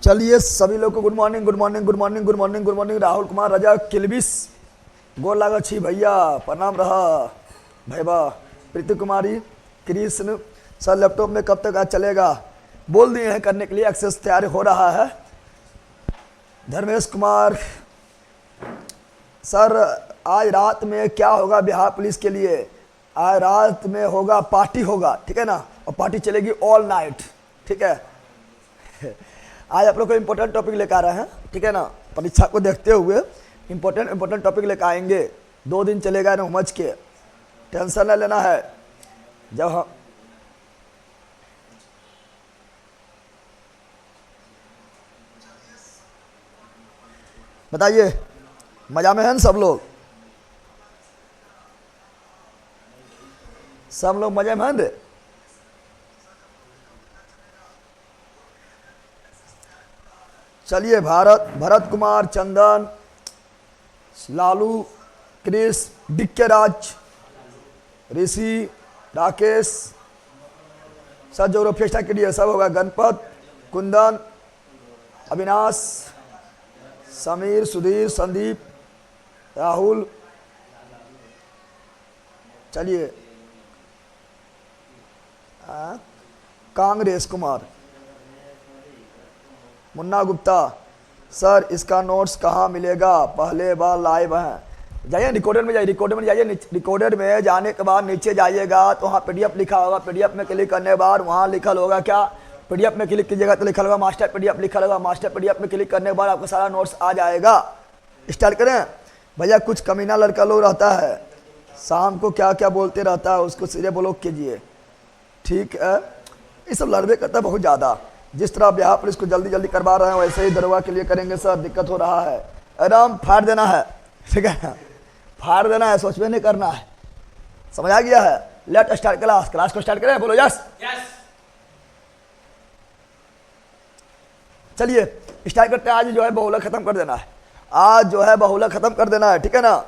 चलिए सभी लोग को good morning good morning good morning good morning good morning. Rahul Kumar Raja किलबिस गोर लागा छी भैया, प्रणाम रहा भैया। प्रीति कुमारी कृष्ण सर लैपटॉप में कब तक आज चलेगा, बोल दिए हैं करने के लिए, एक्सेस तैयार हो रहा है। धर्मेश कुमार सर आज रात में क्या होगा बिहार पुलिस के लिए, आज रात में होगा पार्टी होगा, ठीक है ना, और पार्टी चलेगी ऑल नाइट, ठीक है। आज आप लोग को इम्पोर्टेंट टॉपिक लेकर आ रहे हैं, ठीक है ना, परीक्षा को देखते हुए इम्पोर्टेंट टॉपिक लेकर आएंगे। 2 दिन चलेगा ना, समझ के टेंशन न लेना है। जब हम बताइए मजा में हैं सब लोग, सब लोग मजे में हैं रे। चलिए भरत कुमार, चंदन, लालू, क्रिस, डिक्के राज, ऋषि, राकेश सर जो फेस्टा के लिए सब होगा। गणपत, कुंदन, अविनाश, समीर, सुधीर, संदीप, राहुल। चलिए कांग्रेस कुमार, मुन्ना गुप्ता सर इसका नोट्स कहाँ मिलेगा, पहले बार लाइव हैं। जाइए रिकॉर्डेड में, जाइए रिकॉर्डेड में, जाइए रिकॉर्डेड में जाने के बाद नीचे जाइएगा तो वहाँ पीडीएफ लिखा होगा। पीडीएफ में क्लिक करने के बाद वहाँ लिखल होगा क्या, पीडीएफ में क्लिक कीजिएगा तो लिखा होगा मास्टर पीडीएफ, लिखा होगा मास्टर पीडीएफ में क्लिक करने के बाद आपका सारा नोट्स आ जाएगा। स्टार्ट करें भैया। कुछ कमीना लड़का लोग रहता है, शाम को क्या क्या बोलते रहता है, उसको सीधे ब्लॉक कीजिए, ठीक है। ये सब लड़बे करता है बहुत ज़्यादा। जिस तरह बिहार पुलिस को जल्दी जल्दी करवा रहे हैं वैसे ही दरोगा के लिए करेंगे सर, दिक्कत हो रहा है। एकदम फाड़ देना है, ठीक है, फाड़ देना है, सोच में नहीं करना है, समझ आ गया है। लेट स्टार्ट क्लास को स्टार्ट करें, बोलो यस। चलिए स्टार्ट करते हैं। आज जो है बहुला खत्म कर देना है, आज जो है बहुला खत्म कर देना है, ठीक है ना।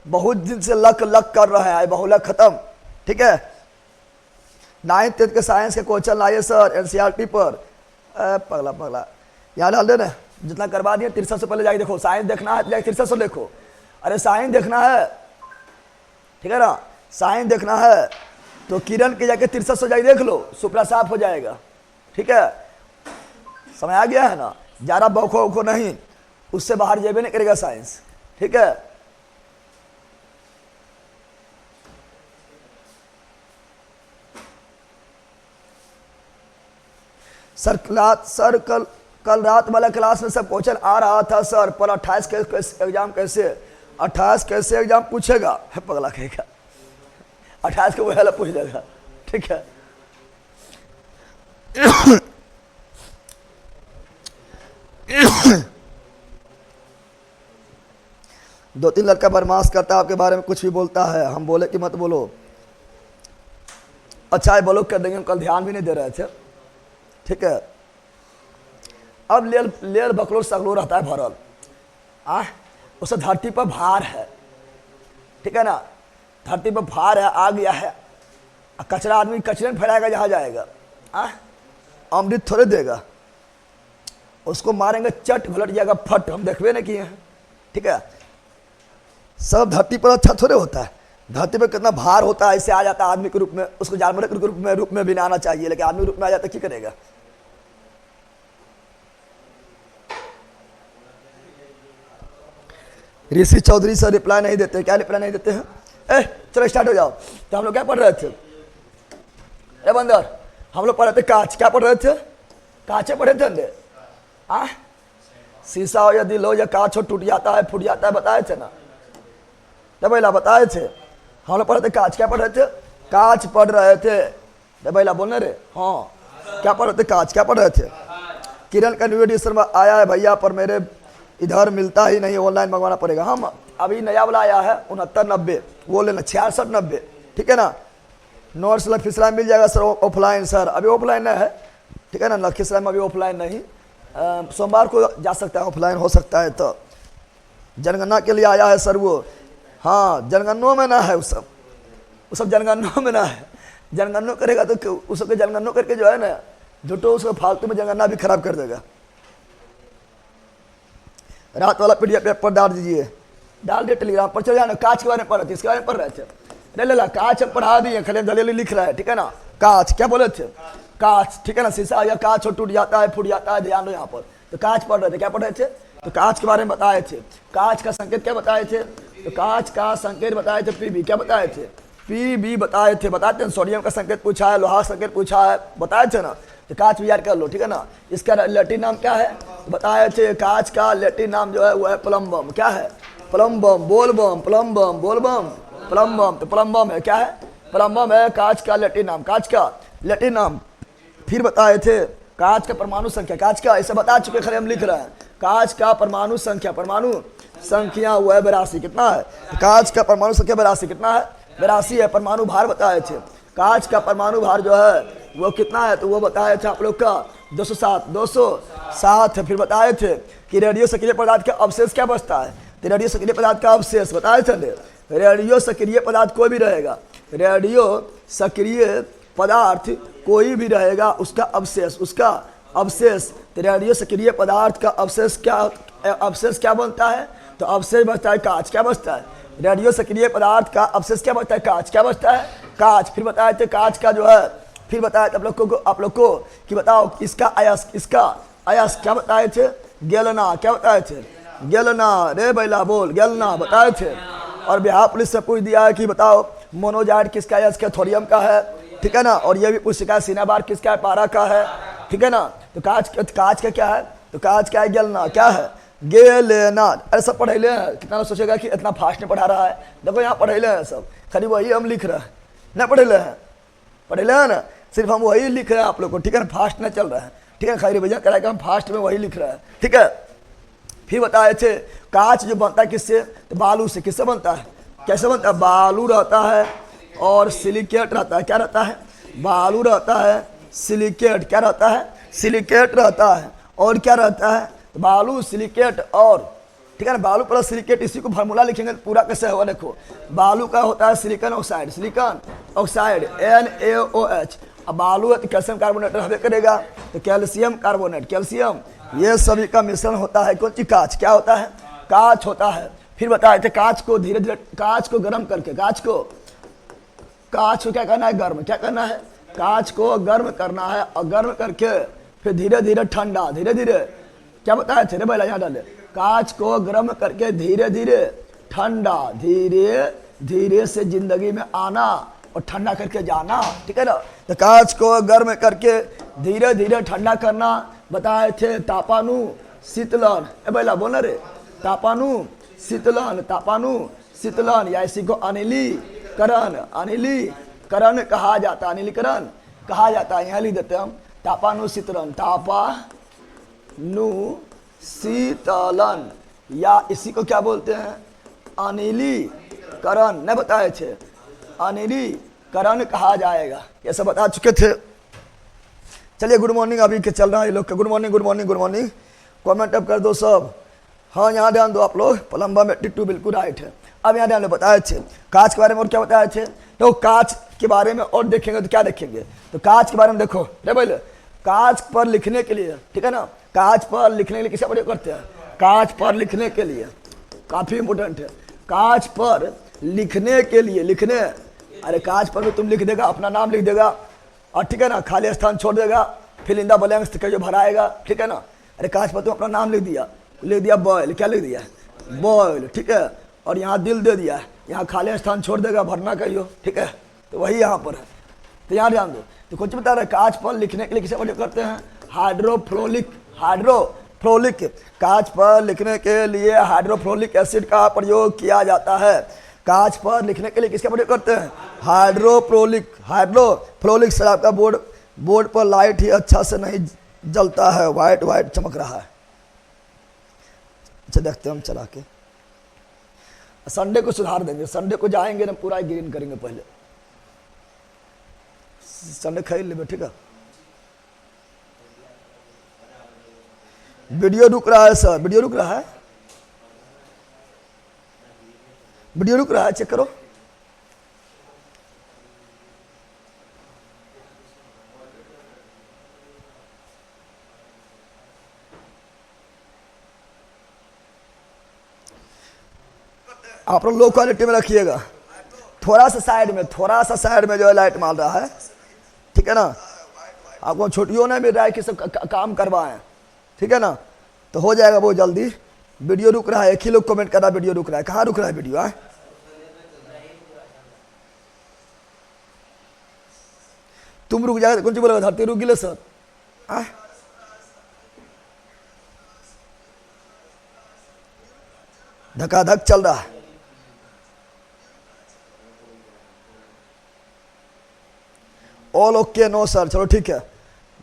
बहुत दिन से लक कर रहे हैं, बहुला खत्म, ठीक है। 9th 10th के साइंस के क्वेश्चन लाइए सर एनसीईआरटी पर। पगला यहाँ डाल दे ना, जितना करवा दिए 63 से पहले जाके देखो। साइंस देखना है जाके 63 से देखो, अरे साइंस देखना है, ठीक है ना, साइंस देखना है तो किरण के जाके 63 से जाके देख लो, सुपड़ा साफ हो जाएगा, ठीक है। समझ आ गया है ना, ज़्यादा बौखो नहीं, उससे बाहर जेबे नहीं करेगा साइंस, ठीक है। सर कल रात वाला क्लास में सब क्वेश्चन आ रहा था सर, पर 28 एग्जाम कैसे, 28 कैसे एग्जाम पूछेगा, है पगला कहेगा 28 को वो वाला पूछ लेगा, ठीक है। दो तीन लड़का बदमाश करता है, आपके बारे में कुछ भी बोलता है, हम बोले कि मत बोलो। अच्छा है ब्लॉक कर देंगे, हम कल ध्यान भी नहीं दे रहे थे, ठीक है। अब लेर बकलोर सगलोर रहता है भरल, उसे धरती पर भार है, ठीक है ना, धरती पर भार है, आ गया है, कचरा आदमी कचरे में फैलाएगा जहाँ जाएगा, अमृत थोड़े देगा, उसको मारेंगे चट घुलट जाएगा फट, हम देखबे नहीं किए हैं, ठीक है। सब धरती पर अच्छा थोड़े होता है, धरती पर कितना भार होता है, ऐसे आ जाता है आदमी के रूप में, उसको जानवर के रूप में भी ना आना चाहिए, लेकिन आदमी रूप में आ जाता है, क्या करेगा। ऋषि चौधरी सर रिप्लाई नहीं देते, क्या रिप्लाई नहीं देते हैं। चलो स्टार्ट हो जाओ। तो हम लोग क्या पढ़ रहे थे, ए बंदर, हम लोग पढ़ रहे थे कांच, क्या पढ़ रहे थे, कांचे पढ़े थे अंदर। शीशा हो या दिल हो या कांच हो, टूट जाता है फूट जाता है, बताए थे ना, तो भैया बताए थे। हम लोग पढ़ रहे थे कांच, क्या पढ़ रहे थे, कांच पढ़ रहे थे, तो भैया बोलने रे, हाँ क्या पढ़ रहे थे, कांच क्या पढ़ रहे थे। किरण का न्यू एडिशन आया है भैया, पर मेरे इधर मिलता ही नहीं, ऑनलाइन मंगवाना पड़ेगा। हम अभी नया वाला आया है 6990, वो लेना 6690, ठीक है ना। नोट्स लखीसराय मिल जाएगा सर, ऑफलाइन सर, अभी ऑफलाइन नहीं है, ठीक है ना, लखीसराय में अभी ऑफलाइन नहीं, सोमवार को जा सकता है, ऑफलाइन हो सकता है। तो जनगणना के लिए आया है सर वो, हाँ जनगणना में ना है, वो सब जनगणना में ना है, जनगणना करेगा तो उस सबके जनगणना करके जो है ना झूठो उसको फालतू में जनगणना भी खराब कर देगा, रात वाला पीडीएफ पेपर डाल दीजिए, डाल दिए टेलीग्राम पर। चल जाना, कांच के बारे में पढ़ रहे थे, इसके बारे में पढ़ रहे थे। नहीं ले ला, कांच हम पढ़ा दिए, खाली दलील लिख रहा है, ठीक है ना। कांच क्या बोले थे, कांच, ठीक है ना। शीशा या कांच हो, टूट जाता है, फूट जाता है, ध्यान दो यहाँ पर। तो कांच पढ़ रहे थे, क्या पढ़ रहे थे, तो कांच के बारे में बताए थे। कांच का संकेत क्या बताए थे, तो कांच का संकेत बताए थे पीबी, क्या बताए थे, पीबी बताए थे, बताते हैं। सोडियम का संकेत पूछा है, लोहा संकेत पूछा है, बताए थे ना। तो कांच भी याद कर लो, ठीक है ना। इसका लैटिन नाम क्या है, बताए थे। कांच का लैटिन नाम जो है वो है प्लम्बम। क्या है, प्लम्बम, बोलबम, प्लम्बम, बोलबम, प्लम्बम। तो प्लम्बम है, क्या है, प्लम्बम है कांच का लैटिन नाम, कांच का लैटिन नाम। फिर बताए थे कांच का परमाणु संख्या, कांच का ऐसे बता चुके, खाली हम लिख रहे हैं। कांच का परमाणु संख्या, परमाणु संख्या वो है 82। कितना है, कांच का परमाणु संख्या 82। कितना है, 82 है। परमाणु भार बताए थे, कांच का परमाणु भार जो है वो कितना है, तो वो बताए थे आप लोग का 207, 207 है। फिर बताए थे कि रेडियो सक्रिय पदार्थ का अवशेष क्या बचता है, तो रेडियो सक्रिय पदार्थ का अवशेष बताए थे। रेडियो सक्रिय पदार्थ कोई भी रहेगा, रेडियो सक्रिय पदार्थ कोई भी रहेगा, उसका अवशेष, उसका अवशेष। तो रेडियो सक्रिय पदार्थ का अवशेष क्या, अवशेष क्या बनता है, तो अवशेष बचता है कांच। क्या बचता है, रेडियो सक्रिय पदार्थ का अवशेष क्या बचता है, कांच। क्या बचता है, कांच। फिर बताए थे कांच का जो है, फिर बताया था आप लोग को कि बताओ इसका अयस्क, इसका अयस्क क्या बताए थे, गैलना। क्या बताए थे, गैलना। रे बैला बोल, गैलना बताए थे। और बिहार पुलिस से पूछ दिया है कि बताओ मोनोजाइट किसका अयस्क है, थोरियम का है, ठीक है ना। और ये भी पूछ सका सिनाबार किसका है, पारा का है, ठीक है ना। तो कांच का क्या है, तो कांच का है गैलना। क्या है, गेलेना। अरे सब पढ़ेले हैं, कितना लोग सोचेगा कि इतना फास्ट में पढ़ा रहा है। देखो यहाँ पढ़ेले हैं सब, खाली वही हम लिख रहे हैं ना, पढ़ेले हैं, पढ़ेले हैं ना, सिर्फ हम वही लिख रहे हैं आप लोग को, ठीक है ना। फास्ट ना चल रहा है, ठीक है, खैर भैया कराएगा, हम फास्ट में वही लिख रहे हैं, ठीक है। फिर बताए थे कांच जो बनता है किससे, तो बालू से। किससे बनता है, कैसे बनता है, बालू रहता है और सिलिकेट रहता है। क्या रहता है, बालू रहता है, सिलिकेट क्या रहता है, सिलिकेट रहता है। और क्या रहता है, बालू, सिलिकेट और, ठीक है ना। बालू प्लस सिलिकेट, इसी को फार्मूला लिखेंगे तो पूरा कैसे होगा, देखो। बालू का होता है silicon oxide, silicon oxide NaOH। अब बालू है तो कैल्शियम कार्बोनेट रहबे करेगा, तो कैल्शियम कार्बोनेट, कैल्शियम, ये सभी का मिश्रण होता है कौन सी, कांच। क्या होता है, कांच होता है। फिर बताए थे कांच को धीरे धीरे, कांच को गर्म करके, कांच को क्या करना है, गर्म। क्या करना है, कांच को गर्म करना है, और गर्म करके फिर धीरे धीरे ठंडा, धीरे धीरे, क्या बताए थे रे भाई, यहाँ डाले, कांच को गर्म करके धीरे धीरे ठंडा, धीरे धीरे से जिंदगी में आना और ठंडा करके जाना, ठीक है ना। तो कांच को गर्म करके धीरे धीरे ठंडा करना बताए थे, तापानु शीतलन। ए भैया बोल रे, तापानु शीतलन, तापानु शीतलन, या इसी को अनिलीकरण, अनिलीकरण कहा जाता है, अनिलीकरण कहा जाता है। यहाँ लिख देते हैं हम, तापानु शीतलन, तापानु शीतलन, या इसी को क्या बोलते हैं, अनिलीकरण। न बताए थे, अनिलीकरण कहा जाएगा, ये सब बता चुके थे। चलिए गुड मॉर्निंग अभी के चल रहा है ये लोग का, good morning, good morning, good morning. Comment अब कर दो सब। हाँ यहाँ ध्यान दो आप लोग, प्लम्बा में टिट्टू बिल्कुल राइट है। अब यहाँ ध्यान दो, बताए थे कांच के बारे में और क्या बताए थे, तो कांच के बारे में और देखेंगे तो क्या देखेंगे, तो कांच के बारे में देखो रे बोले, कांच पर लिखने के लिए, ठीक है ना, कांच पर लिखने के लिए किसका प्रयोग करते हैं, कांच पर लिखने के लिए, काफी इंपोर्टेंट है। कांच पर लिखने के लिए, लिखने, अरे कांच पर भी तुम लिख देगा, अपना नाम लिख देगा, और ठीक है ना, खाली स्थान छोड़ देगा, फिर इंदा ब्लैंक्स जो भराएगा, ठीक है ना। अरे कांच पर तुम अपना नाम लिख दिया बॉयल, क्या लिख दिया, बॉयल, ठीक है, और यहाँ दिल दे दिया, यहाँ खाली स्थान छोड़ देगा, भरना कहियो, ठीक है। तो वही यहाँ पर है, तो यहाँ ध्यान दो। तो कुछ बता रहे, कांच पर लिखने के लिए किसे प्रयोग करते हैं, हाइड्रोफ्लोरिक, हाइड्रोफ्लोरिक, कांच पर लिखने के लिए हाइड्रोफ्लोरिक एसिड का प्रयोग किया जाता है। कांच पर लिखने के लिए किसका प्रयोग करते हैं, हाइड्रोफ्लोरिक, हाइड्रोफ्लोरिक। सर आपका बोर्ड पर लाइट ही अच्छा से नहीं जलता है, वाइट वाइट चमक रहा है। अच्छा देखते हैं हम चला के, संडे को सुधार देंगे, संडे को जाएंगे ना पूरा ग्रीन करेंगे, पहले संडे खरीद ले, ठीक है। वीडियो रुक रहा है सर, वीडियो रुक रहा है, वीडियो रुक रहा है, चेक करो। आप लोग लो क्वालिटी में रखिएगा, थोड़ा सा साइड में जो है लाइट मार रहा है, ठीक है ना। आपको छोटियों ने भी राय कि सब काम करवाएं, ठीक है ना, तो हो जाएगा बहुत जल्दी। वीडियो रुक रहा है, एक ही लोग कमेंट कर रहा है वीडियो रुक रहा है, कहाँ रुक रहा है वीडियो है? तुम रुक जाएगा तो कौन सी बोलेगा धरती रुक गिले सर? धकाधक चल रहा है। ऑल ओके, नो सर, चलो ठीक है।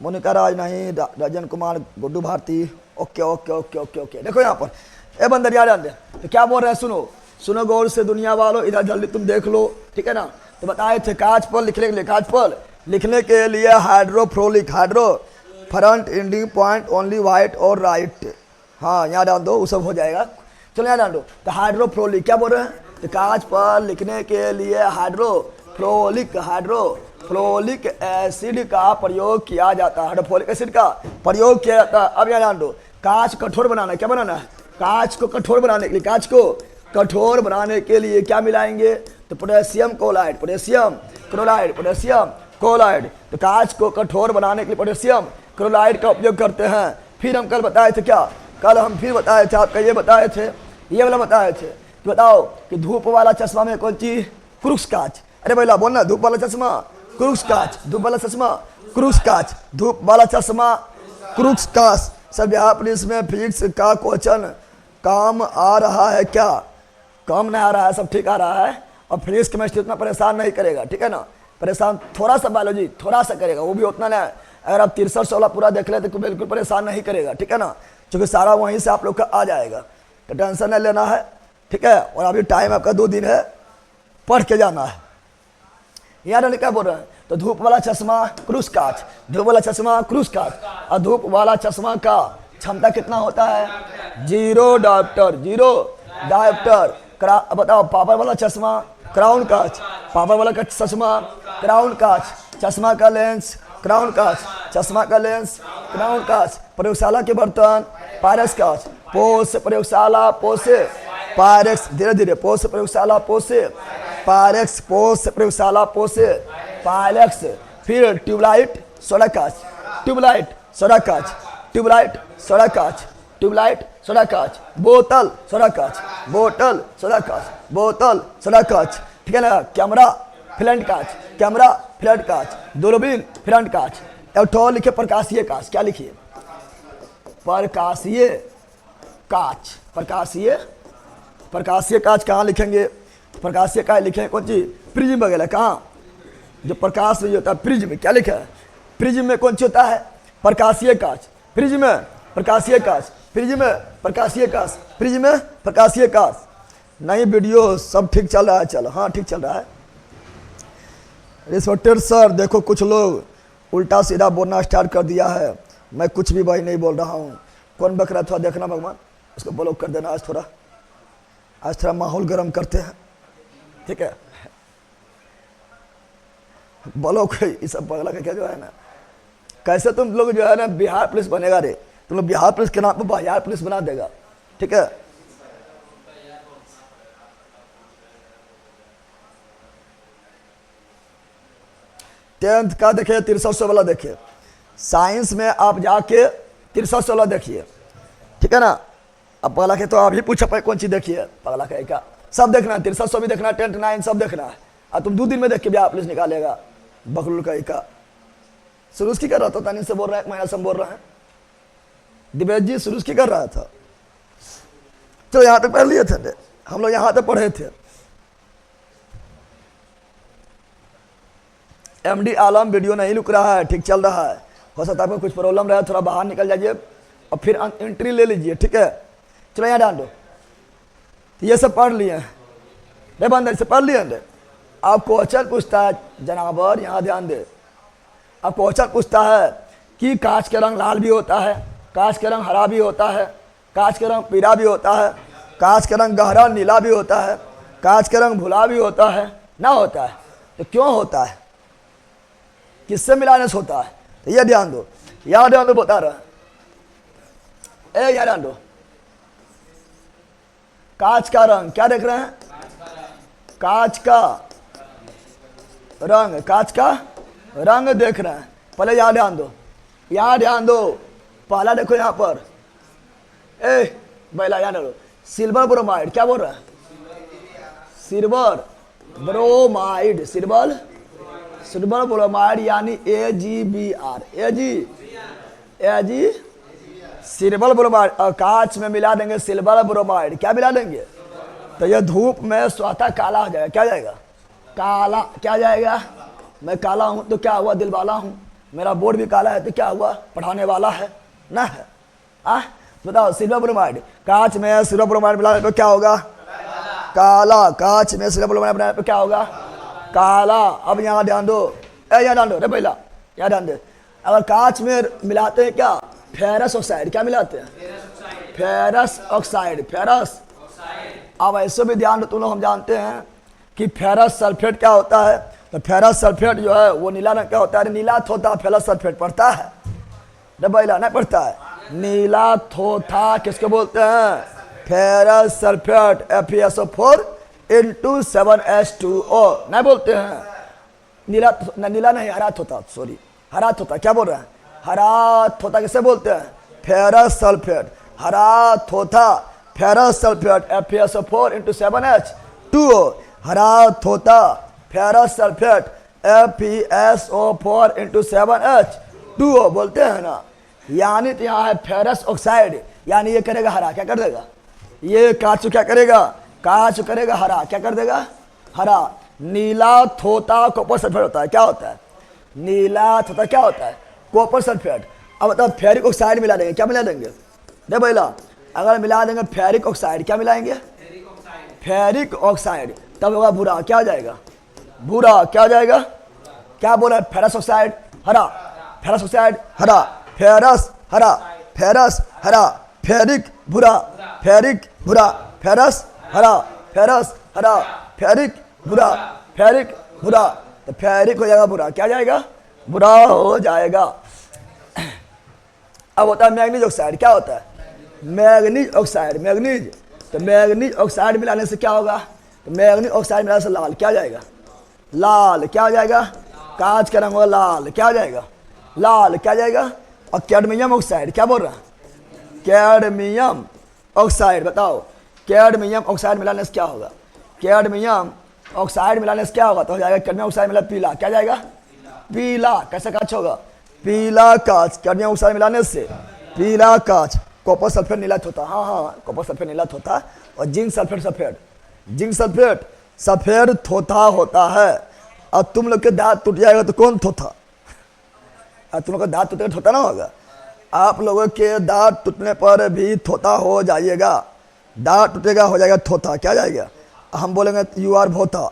मोनिका राज नहीं, Rajan Kumar, Guddu Bharti, okay okay okay okay okay. देखो यहाँ पर ए बंदर यार दे तो क्या बोल रहे हैं, सुनो गौर से दुनिया वालों, इधर जल्दी तुम देख लो, ठीक है ना। तो बताए थे कांच पर लिखने के लिए, कांच पर लिखने के लिए hydrofluoric, hydro front ending point only white और राइट, हाँ यहाँ डाल दो, वो सब हो जाएगा। चलो यहाँ डाल दो। तो हाइड्रोफ्लोरिक क्या बोल रहे हैं, तो कांच पर लिखने के लिए हाइड्रोफ्लोरिक एसिड का प्रयोग किया जाता है, हाइड्रोफ्लोरिक एसिड का प्रयोग किया जाता है। अब यहाँ डाल दो, कांच कठोर बनाना है, क्या बनाना है, कांच को कठोर बनाने के लिए, कांच को कठोर बनाने के लिए क्या मिलाएंगे, तो पोटेशियम क्लोराइड, पोटेशियम क्लोराइड। तो कांच को कठोर बनाने के लिए पोटेशियम क्लोराइड का उपयोग करते हैं। फिर हम कल बताए थे क्या, कल हम फिर बताए थे, आपका ये बताए थे, ये वाला बताए थे। तो बताओ कि धूप वाला चश्मा में कौन चीज, क्रूक्स कांच। अरे भैया बोलना, धूप वाला चश्मा क्रूक्स कांच, धूप वाला चश्मा क्रूक्स कांच, धूप वाला चश्मा क्रूक्स कांच। सब यहाँ पुलिस में फिजिक्स का क्वेश्चन काम आ रहा है क्या? काम नहीं आ रहा है, सब ठीक आ रहा है। और फिजिक्स केमिस्ट्री उतना परेशान नहीं करेगा, ठीक है ना। परेशान थोड़ा सा बायोलॉजी थोड़ा सा करेगा, वो भी उतना नहीं। अगर आप 63-16 पूरा देख लेते तो बिल्कुल परेशान नहीं करेगा, ठीक है ना, क्योंकि सारा वहीं से आप लोग का आ जाएगा, तो टेंशन नहीं लेना है, ठीक है। और अभी टाइम आपका 2 दिन है, पढ़ के जाना है। यहाँ क्या बोल रहे हैं, तो धूप वाला चश्मा क्रूस कांच, धूप वाला चश्मा क्रूस कांच। और धूप वाला चश्मा का क्षमता कितना होता है, 0 डायोप्टर। बताओ पावर वाला चश्मा क्राउन कांच, पावर वाला का चश्मा क्राउन कांच, चश्मा का लेंस क्राउन कांच, चश्मा का लेंस क्राउन कांच। प्रयोगशाला के बर्तन पायरेक्स कांच, पोस प्रयोगशाला पोसे पायरेक्स, धीरे धीरे पोस प्रयोगशाला पोसे पायरेक्स, पोस प्रयोगशाला पोसे पायरेक्स। फिर ट्यूबलाइट सोडा कांच, ट्यूबलाइट सोडा कांच, ट्यूबलाइट सोडा कांच, ट्यूबलाइट सोडा कांच, बोतल सोडा कांच, बोतल सोडा कांच, बोतल सोडा कांच, ठीक है ना। कैमरा फ्रंट कांच, कैमरा फ्रंट कांच, दूरबीन फ्रंट कांच। और ठो लिखे प्रकाशीय कांच, क्या लिखिए, प्रकाशीय कांच, प्रकाशीय कांच कहाँ लिखेंगे, प्रकाशीय कांच लिखेंगे कौन चीज, प्रिज्म वगैरह, कहाँ जो प्रकाश में होता है प्रिज्म, क्या लिखा है, प्रिज्म में कौन सी होता है, प्रकाशीय कांच, प्रिज्म में प्रकाशीय कांच, प्रिज्म में प्रकाशीय कांच, प्रिज्म में प्रकाशीय कांच। नहीं वीडियो सब ठीक चल रहा है, चलो हाँ ठीक चल रहा है। रिस्पेक्टेड सर, देखो कुछ लोग उल्टा सीधा बोलना स्टार्ट कर दिया है, मैं कुछ भी भाई नहीं बोल रहा हूँ। कौन बक रहा, थोड़ा देखना भगवान, उसको ब्लॉक कर देना। आज थोड़ा माहौल गर्म करते हैं, ठीक है। ब्लॉक ये सब पगला का क्या जो है ना, कैसे तुम लोग जो है ना बिहार पुलिस बनेगा रे, तुम लोग बिहार पुलिस के नाम पर बिहार पुलिस बना देगा, ठीक है। टेंथ का देखिए 63 वाला देखिए, साइंस में आप जाके 63 देखिए, ठीक है ना। अब पगला के तो आप ही पूछा पाए कौन चीज देखिए, पगला के का सब देखना है, 63 भी देखना है, 10th 9 सब देखना है। अब तुम 2 दिन में देख के बिहार पुलिस निकालेगा, बकलुल का सुरूज की कर रहा था, तानी से बोल रहा है, 1 महीना से बोल रहा है, दिवेश जी सुरूज की कर रहा था। तो यहाँ तक पढ़ लिए थे हम लोग, यहाँ तक पढ़े थे। MD आलम वीडियो नहीं रुक रहा है, ठीक चल रहा है। हो सकता है आपको कुछ प्रॉब्लम रहा है, थोड़ा बाहर निकल जाइए और फिर एंट्री ले लीजिए, ठीक है। चलो यहाँ डाल दो, तो ये सब पढ़ लिए हैं, बंदर से पढ़ लिए हैं। आप क्वेश्चन पूछता है जनाबर, यहाँ ध्यान दे, अब क्वेश्चन पूछता है कि कांच का रंग लाल भी होता है, कांच का रंग हरा भी होता है, कांच का रंग पीला भी होता है, कांच का रंग गहरा नीला भी होता है, कांच का रंग भूरा भी होता है, ना होता है तो क्यों होता है, किससे मिलाने से होता है, तो ये ध्यान दो, यार ध्यान दो, बता रहा है, यार ध्यान दो। कांच का रंग क्या देख रहे हैं, कांच का रंग, कांच का रंग देख रहे हैं। पहले यहाँ ध्यान दो, यहाँ ध्यान दो। पहला देखो यहाँ पर, ए पहला यहाँ देखो, सिल्वर ब्रोमाइड, क्या बोल रहा है? सिल्वर ब्रोमाइड, सिल्वर ब्रोमाइड यानी AgBr, Ag सिल्वर ब्रोमाइड। और कांच में मिला देंगे सिल्वर ब्रोमाइड, क्या मिला देंगे? तो ये धूप में स्वतः काला हो जाएगा। क्या जाएगा? काला। क्या जाएगा? मैं काला हूं तो क्या हुआ? दिल वाला हूं। मेरा बोर्ड भी काला है तो क्या हुआ? पढ़ाने वाला है ना है। बताओ, सिल्वर ब्रोमाइड, कांच में सिल्वर ब्रोमाइड मिला तो क्या होगा? काला। कांच में सिल्वर ब्रोमाइड मिला तो क्या होगा? काला। अब यहाँ ध्यान दो, यहाँ ध्यान दो रे पहला, यहाँ ध्यान दे। अगर कांच में मिलाते हैं क्या? Ferrous oxide. क्या मिलाते हैं? Ferrous oxide, ferrous. अब ऐसे भी ध्यान दो तुम लोग, हम जानते हैं कि फेरस सल्फेट क्या होता है। तो फेरस सल्फेट जो है वो नीला रंग का होता है। नीला थोथा फेरस सल्फेट पड़ता है डबैला, नहीं पड़ता है? नीला थोथा किसको बोलते हैं? फेरस सल्फेट, FeSO4 × 7H2O, नहीं बोलते हैं? नीला नहीं, हरा थोथा, सॉरी, हरा थोथा। क्या बोल रहे हैं? हरा थोथा किसे बोलते हैं? Ferrous sulphate. हरा थोथा फेरस सल्फेट, FeSO4 × 7H2O। हरा थोथा फेरस सल्फेट, FeSO4 × 7H2O बोलते हैं ना। यानी तो यहाँ है फेरस ऑक्साइड, यानी ये करेगा हरा। क्या कर देगा? ये कांच क्या करेगा? कांच करेगा हरा। क्या कर देगा? हरा। नीला थोथा कॉपर सल्फेट होता है। क्या होता है? नीला थोथा क्या होता है? Copper sulphate. अब बताओ, फेरिक ऑक्साइड मिला देंगे, क्या मिला देंगे? दे भैया, अगर मिला देंगे फेरिक ऑक्साइड, क्या मिलाएंगे? फेरिक ऑक्साइड, तब होगा भूरा। क्या हो जाएगा? भूरा। क्या हो जाएगा? क्या बोला? फेरस ऑक्साइड हरा, फेरस ऑक्साइड हरा, फेरस हरा, फेरस हरा, फेरिक भूरा, फेरिक भूरा, फेरस हरा, फेरस हरा, फेरिक भूरा, फेरिक भूरा। तो फेरिक हो जाएगा भूरा। क्या जाएगा? भूरा हो जाएगा। अब होता है मैग्नीज ऑक्साइड। क्या होता है? Manganese oxide, manganese. तो मैग्नीज ऑक्साइड मिलाने से क्या होगा? तो मैग्नीज ऑक्साइड मिलाने से लाल। क्या जाएगा? लाल। क्या हो जाएगा? कांच का रंग होगा लाल। क्या हो जाएगा? लाल। क्या जाएगा? और कैडमियम ऑक्साइड, क्या बोल रहा है? कैडमियम ऑक्साइड, बताओ, कैडमियम ऑक्साइड मिलाने से क्या होगा? कैडमियम ऑक्साइड मिलाने से क्या होगा? तो हो जाएगा कैडमियम ऑक्साइड मिला पीला। क्या जाएगा? पीला। कैसा कांच होगा? पीला कांच। कैडमियम ऑक्साइड मिलाने से पीला कांच। कॉपर सल्फेट नीला होता, हाँ, कॉपर सल्फेट नीला होता। और जिंक सल्फेट सफेद, जिंक सल्फेट सफेद थोथा होता है। और तुम लोग के दांत टूट जाएगा तो कौन थोथा? तुम लोग का दांत टूटेगा थोथा ना होगा। आप लोगों के दांत टूटने पर भी थोथा हो जाइएगा। दांत टूटेगा हो जाएगा थोथा। क्या जाएगा? हम बोलेंगे यू आर भोथा।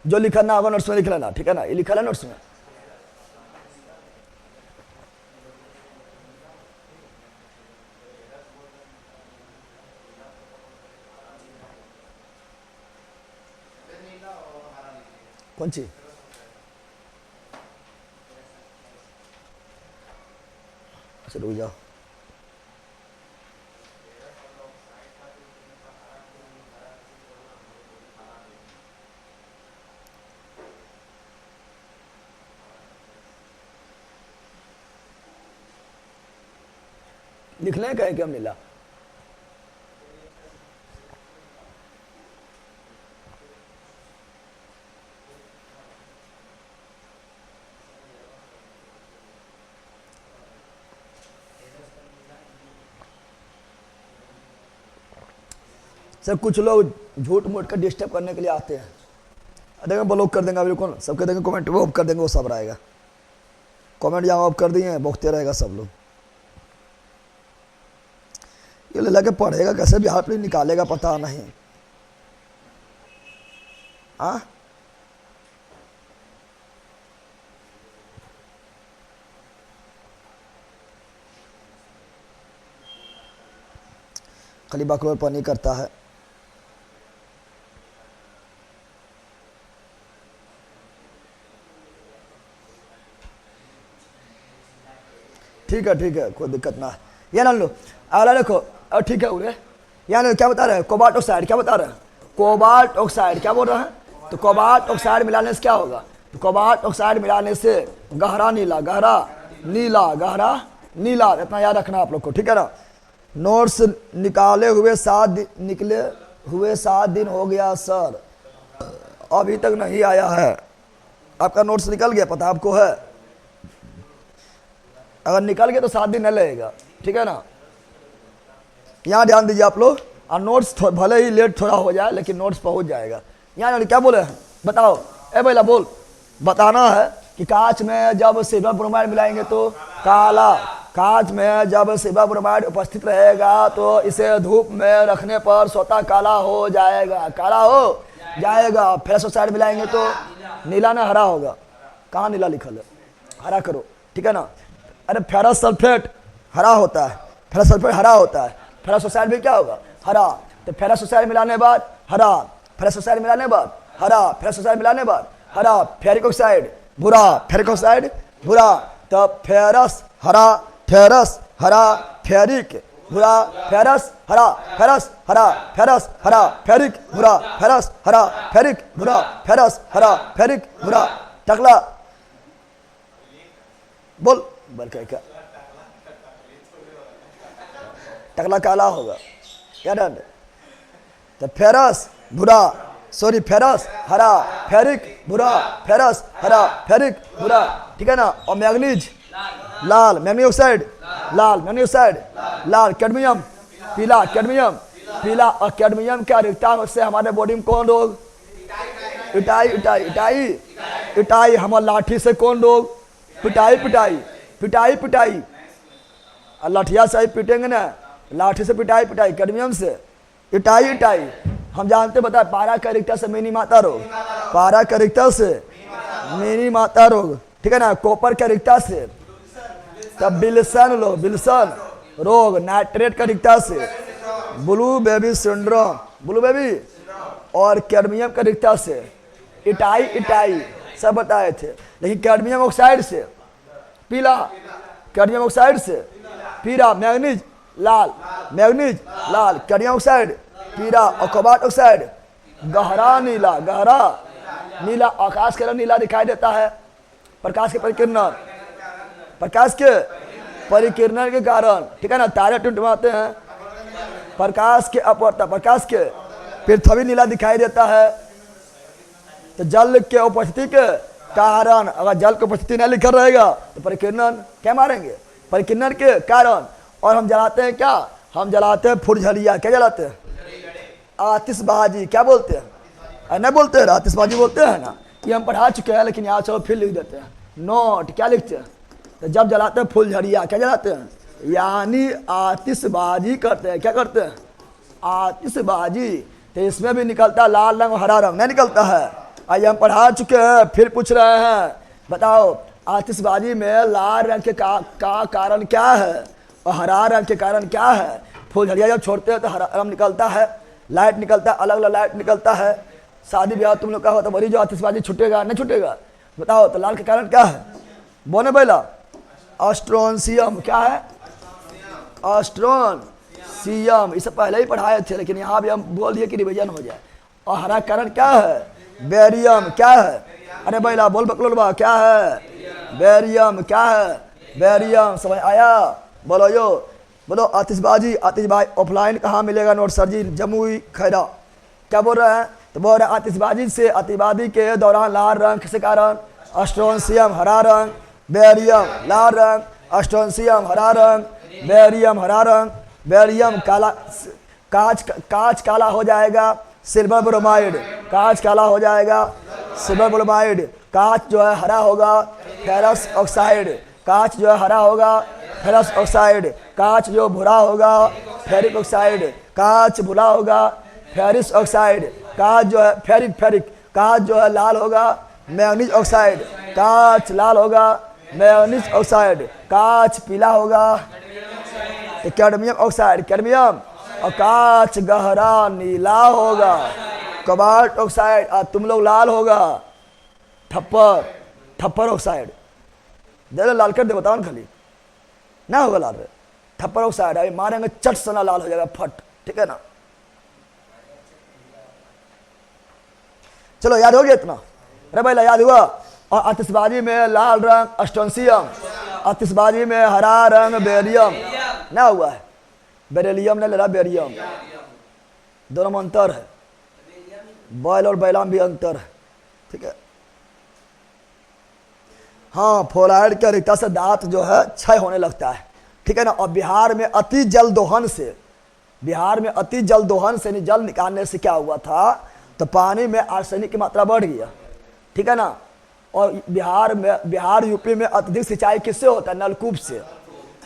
जो लिखा ना होगा नोट्स में लिख लेना, ठीक है ना? ये लिखा है नोट्स में। कौन सी? अच्छा रुक जाओ। लिख लें कहीं क्या मिला? सर कुछ लोग झूठ मूठ कर डिस्टर्ब करने के लिए आते हैं। देखेंगे ब्लॉक कर देंगे बिल्कुल, सबके देंगे कमेंट वो ऑफ कर देंगे, वो सब रहेगा। कमेंट जहाँ ऑफ कर दिए भोगते रहेगा सब लोग। ये ले के पढ़ेगा कैसे, भी हाथ में निकालेगा पता नहीं। हाँ खाली बकरोल पानी करता है। ठीक है कोई दिक्कत ना है। ये ना लो अगला देखो। ठीक है उरे यानी क्या बता रहे हैं, कोबाल्ट ऑक्साइड, क्या बता रहे हैं, कोबाल्ट ऑक्साइड, क्या बोल रहे हैं, तो कोबाल्ट ऑक्साइड मिलाने से क्या होगा, तो कोबाल्ट ऑक्साइड मिलाने से गहरा नीला, गहरा नीला, गहरा नीला, इतना याद रखना आप लोग को, ठीक है ना। नोट्स निकाले हुए 7 दिन हो गया सर, अभी तक नहीं आया है। आपका नोट्स निकल गया, पता आपको है, अगर निकल गया तो 7 दिन नहीं लगेगा, ठीक है ना। यहाँ ध्यान दीजिए आप लोग, और नोट्स भले ही लेट थोड़ा हो जाए लेकिन नोट्स पहुंच जाएगा। यहाँ क्या बोले हैं बताओ, ए भैया बोल, बताना है कि कांच में जब सिल्वर ब्रोमाइड मिलाएंगे तो काला, कांच में जब सिल्वर ब्रोमाइड उपस्थित रहेगा तो इसे धूप में रखने पर स्वतः काला हो जाएगा, काला हो जाएगा। फेरस ऑक्साइड मिलाएंगे तो नीला ना हरा होगा, कहाँ नीला लिखल है, हरा करो, ठीक है ना। अरे फेरस सल्फेट हरा होता है, फेरस सल्फेट हरा होता है, फेरस ऑक्साइड भी क्या होगा, हरा। तो फेरस ऑक्साइड मिलाने के बाद हरा, फेरस ऑक्साइड मिलाने के बाद हरा, फेरस ऑक्साइड मिलाने के बाद हरा। फेरिक ऑक्साइड भूरा, फेरिक ऑक्साइड भूरा, तब फेरस हरा, फेरस हरा, फेरिक भूरा, फेरस हरा, फेरस हरा, फेरस हरा, फेरिक भूरा, फेरस हरा, फेरिक भूरा, फेरस हरा, फेरिक भूरा। टकला बोल, बल क्या, टकला काला होगा, क्या डर। तो फेरस भूरा, सॉरी फेरस हरा, फेरिक भूरा, फेरस हरा, फेरिक भूरा, ठीक है ना। और मैग्नीज लाल, मैग्नीज ऑक्साइड लाल, मैग्नीज ऑक्साइड लाल। कैडमियम पीला, कैडमियम पीला। और कैडमियम क्या रिक्ता से हमारे बॉडी में कौन रोग, इटाई, इटाई, इटाई, इटाई। हमारे लाठी से कौन रोग, पिटाई, पिटाई, पिटाई, पिटाई। और लाठिया से पीटेंगे ना, लाठी से पिटाई, पिटाई, कैडमियम से इटाई, इटाई। हम जानते बताए पारा कैरेक्टर से मिनी माता रोग, पारा कैरेक्टर से मिनी माता रोग, ठीक है ना। कॉपर कैरेक्टर से तब बिल्सन लो, बिल्सन रोग। नाइट्रेट कैरेक्टर से blue baby syndrome, blue baby. और कैडमियम कैरेक्टर से इटाई, इटाई सब बताए थे। लेकिन कैडमियम ऑक्साइड से पीला, कैडमियम ऑक्साइड से पीला। मैग्नीज लाल, मैग्नीज लाल, कैडमियम ऑक्साइड पीला। और कोबाल्ट ऑक्साइड गहरा नीला, गहरा नीला। आकाश के रंग नीला दिखाई देता है प्रकाश के परिकिरण, प्रकाश के परिकिरण के कारण, ठीक है ना। तारे टिमटिमाते हैं प्रकाश के अपवर्तन, प्रकाश के। पृथ्वी नीला दिखाई देता है तो जल के उपस्थिति के कारण। अगर जल की उपस्थिति नहीं लिखा रहेगा तो परिकिरण क्या मारेंगे, परिकिरण के कारण। और हम जलाते हैं क्या, हम जलाते हैं फुलझड़िया, क्या जलाते हैं, आतिशबाजी, क्या बोलते हैं, नहीं बोलते हैं, आतिशबाजी बोलते हैं ना। ये हम पढ़ा चुके हैं लेकिन यहाँ चलो फिर लिख देते हैं। नोट क्या लिखते हैं, तो जब जलाते हैं फुलझड़िया, क्या जलाते हैं, यानी आतिशबाजी करते हैं, क्या करते हैं, आतिशबाजी। तो इसमें भी निकलता है लाल रंग, हरा रंग नहीं निकलता है। आइए हम पढ़ा चुके हैं, फिर पूछ रहे हैं, बताओ आतिशबाजी में लाल रंग के का कारण क्या है और हरा रंग के कारण क्या है। फुलझड़िया जब छोड़ते हैं तो हरा रंग निकलता है, लाइट निकलता है, अलग अलग लाइट निकलता है। शादी ब्याह तुम लोग का हो तो बड़ी जो आतिशबाजी छूटेगा नहीं छूटेगा, बताओ। तो लाल के कारण क्या है, बोने पहला एस्ट्रोनशियम, क्या है, एस्ट्रोनशियम। इसे पहले ही पढ़ाए थे लेकिन यहाँ भी हम बोल दिए कि रिवीजन हो जाए। और हरा कारण क्या है, बेरियम, क्या है, अरे बैला बोल बकलोलबा, क्या है, बेरियम, क्या है, बेरियम। समझ आया, बोलो यो, बोलो। आतिशबाजी, आतिशबाजी ऑफलाइन कहाँ मिलेगा नोट सर जी, जमुई खैरा, क्या बोल रहे हैं, तो बोल रहे हैं आतिशबाजी से, आतिशबाजी के दौरान लाल रंग किस कारण, एस्ट्रोनशियम हरा रंग, बेरियम लाल रंग, एस्ट्रोनशियम हरा रंग, बेरियम हरा रंग, बेरियम काला। कांच काला हो जाएगा, सिल्वर ब्रोमाइड, कांच काला हो जाएगा, सिल्वर ब्रोमाइड। कांच जो है हरा होगा, फेरस ऑक्साइड, कांच जो है हरा होगा, फेरस ऑक्साइड। कांच जो भूरा होगा, फेरिक ऑक्साइड। कांच भूरा होगा, फेरिस ऑक्साइड। कांच जो है फेरिक, फेरिक। कांच जो है लाल होगा, मैग्नीज ऑक्साइड। कांच लाल होगा, मैग्नीज ऑक्साइड। कांच पीला होगा, कैडमियम ऑक्साइड, कैडमियम। और कांच गहरा नीला होगा, कोबाल्ट ऑक्साइड। और तुम लोग लाल होगा, ठप्पर, ठप्पर ऑक्साइड। दे लाल कर दे, बताओ ना खाली ना होगा लाल, ठप्पर ऑक्साइड। अभी मारेंगे चट सना लाल हो जाएगा, फट, ठीक है ना। चलो याद हो गया इतना, अरे भाई याद हुआ। और आतिशबाजी में लाल रंग स्ट्रोंसियम, आतिशबाजी में हरा रंग बेरियम, ना हुआ है बेरिलियम ने लड़ा बेरियम, दोनों में अंतर है, बैल और बैलाम भी अंतर है, ठीक है। हाँ, फ्लोराइड की अधिकता से दांत जो है क्षय होने लगता है, ठीक है ना। और बिहार में अति जल दोहन से, बिहार में अति जल दोहन से जल निकालने से क्या हुआ था, तो पानी में आर्सेनिक की मात्रा बढ़ गया, ठीक है ना। और बिहार यूपी में अत्यधिक सिंचाई किससे होता है, नलकूप से।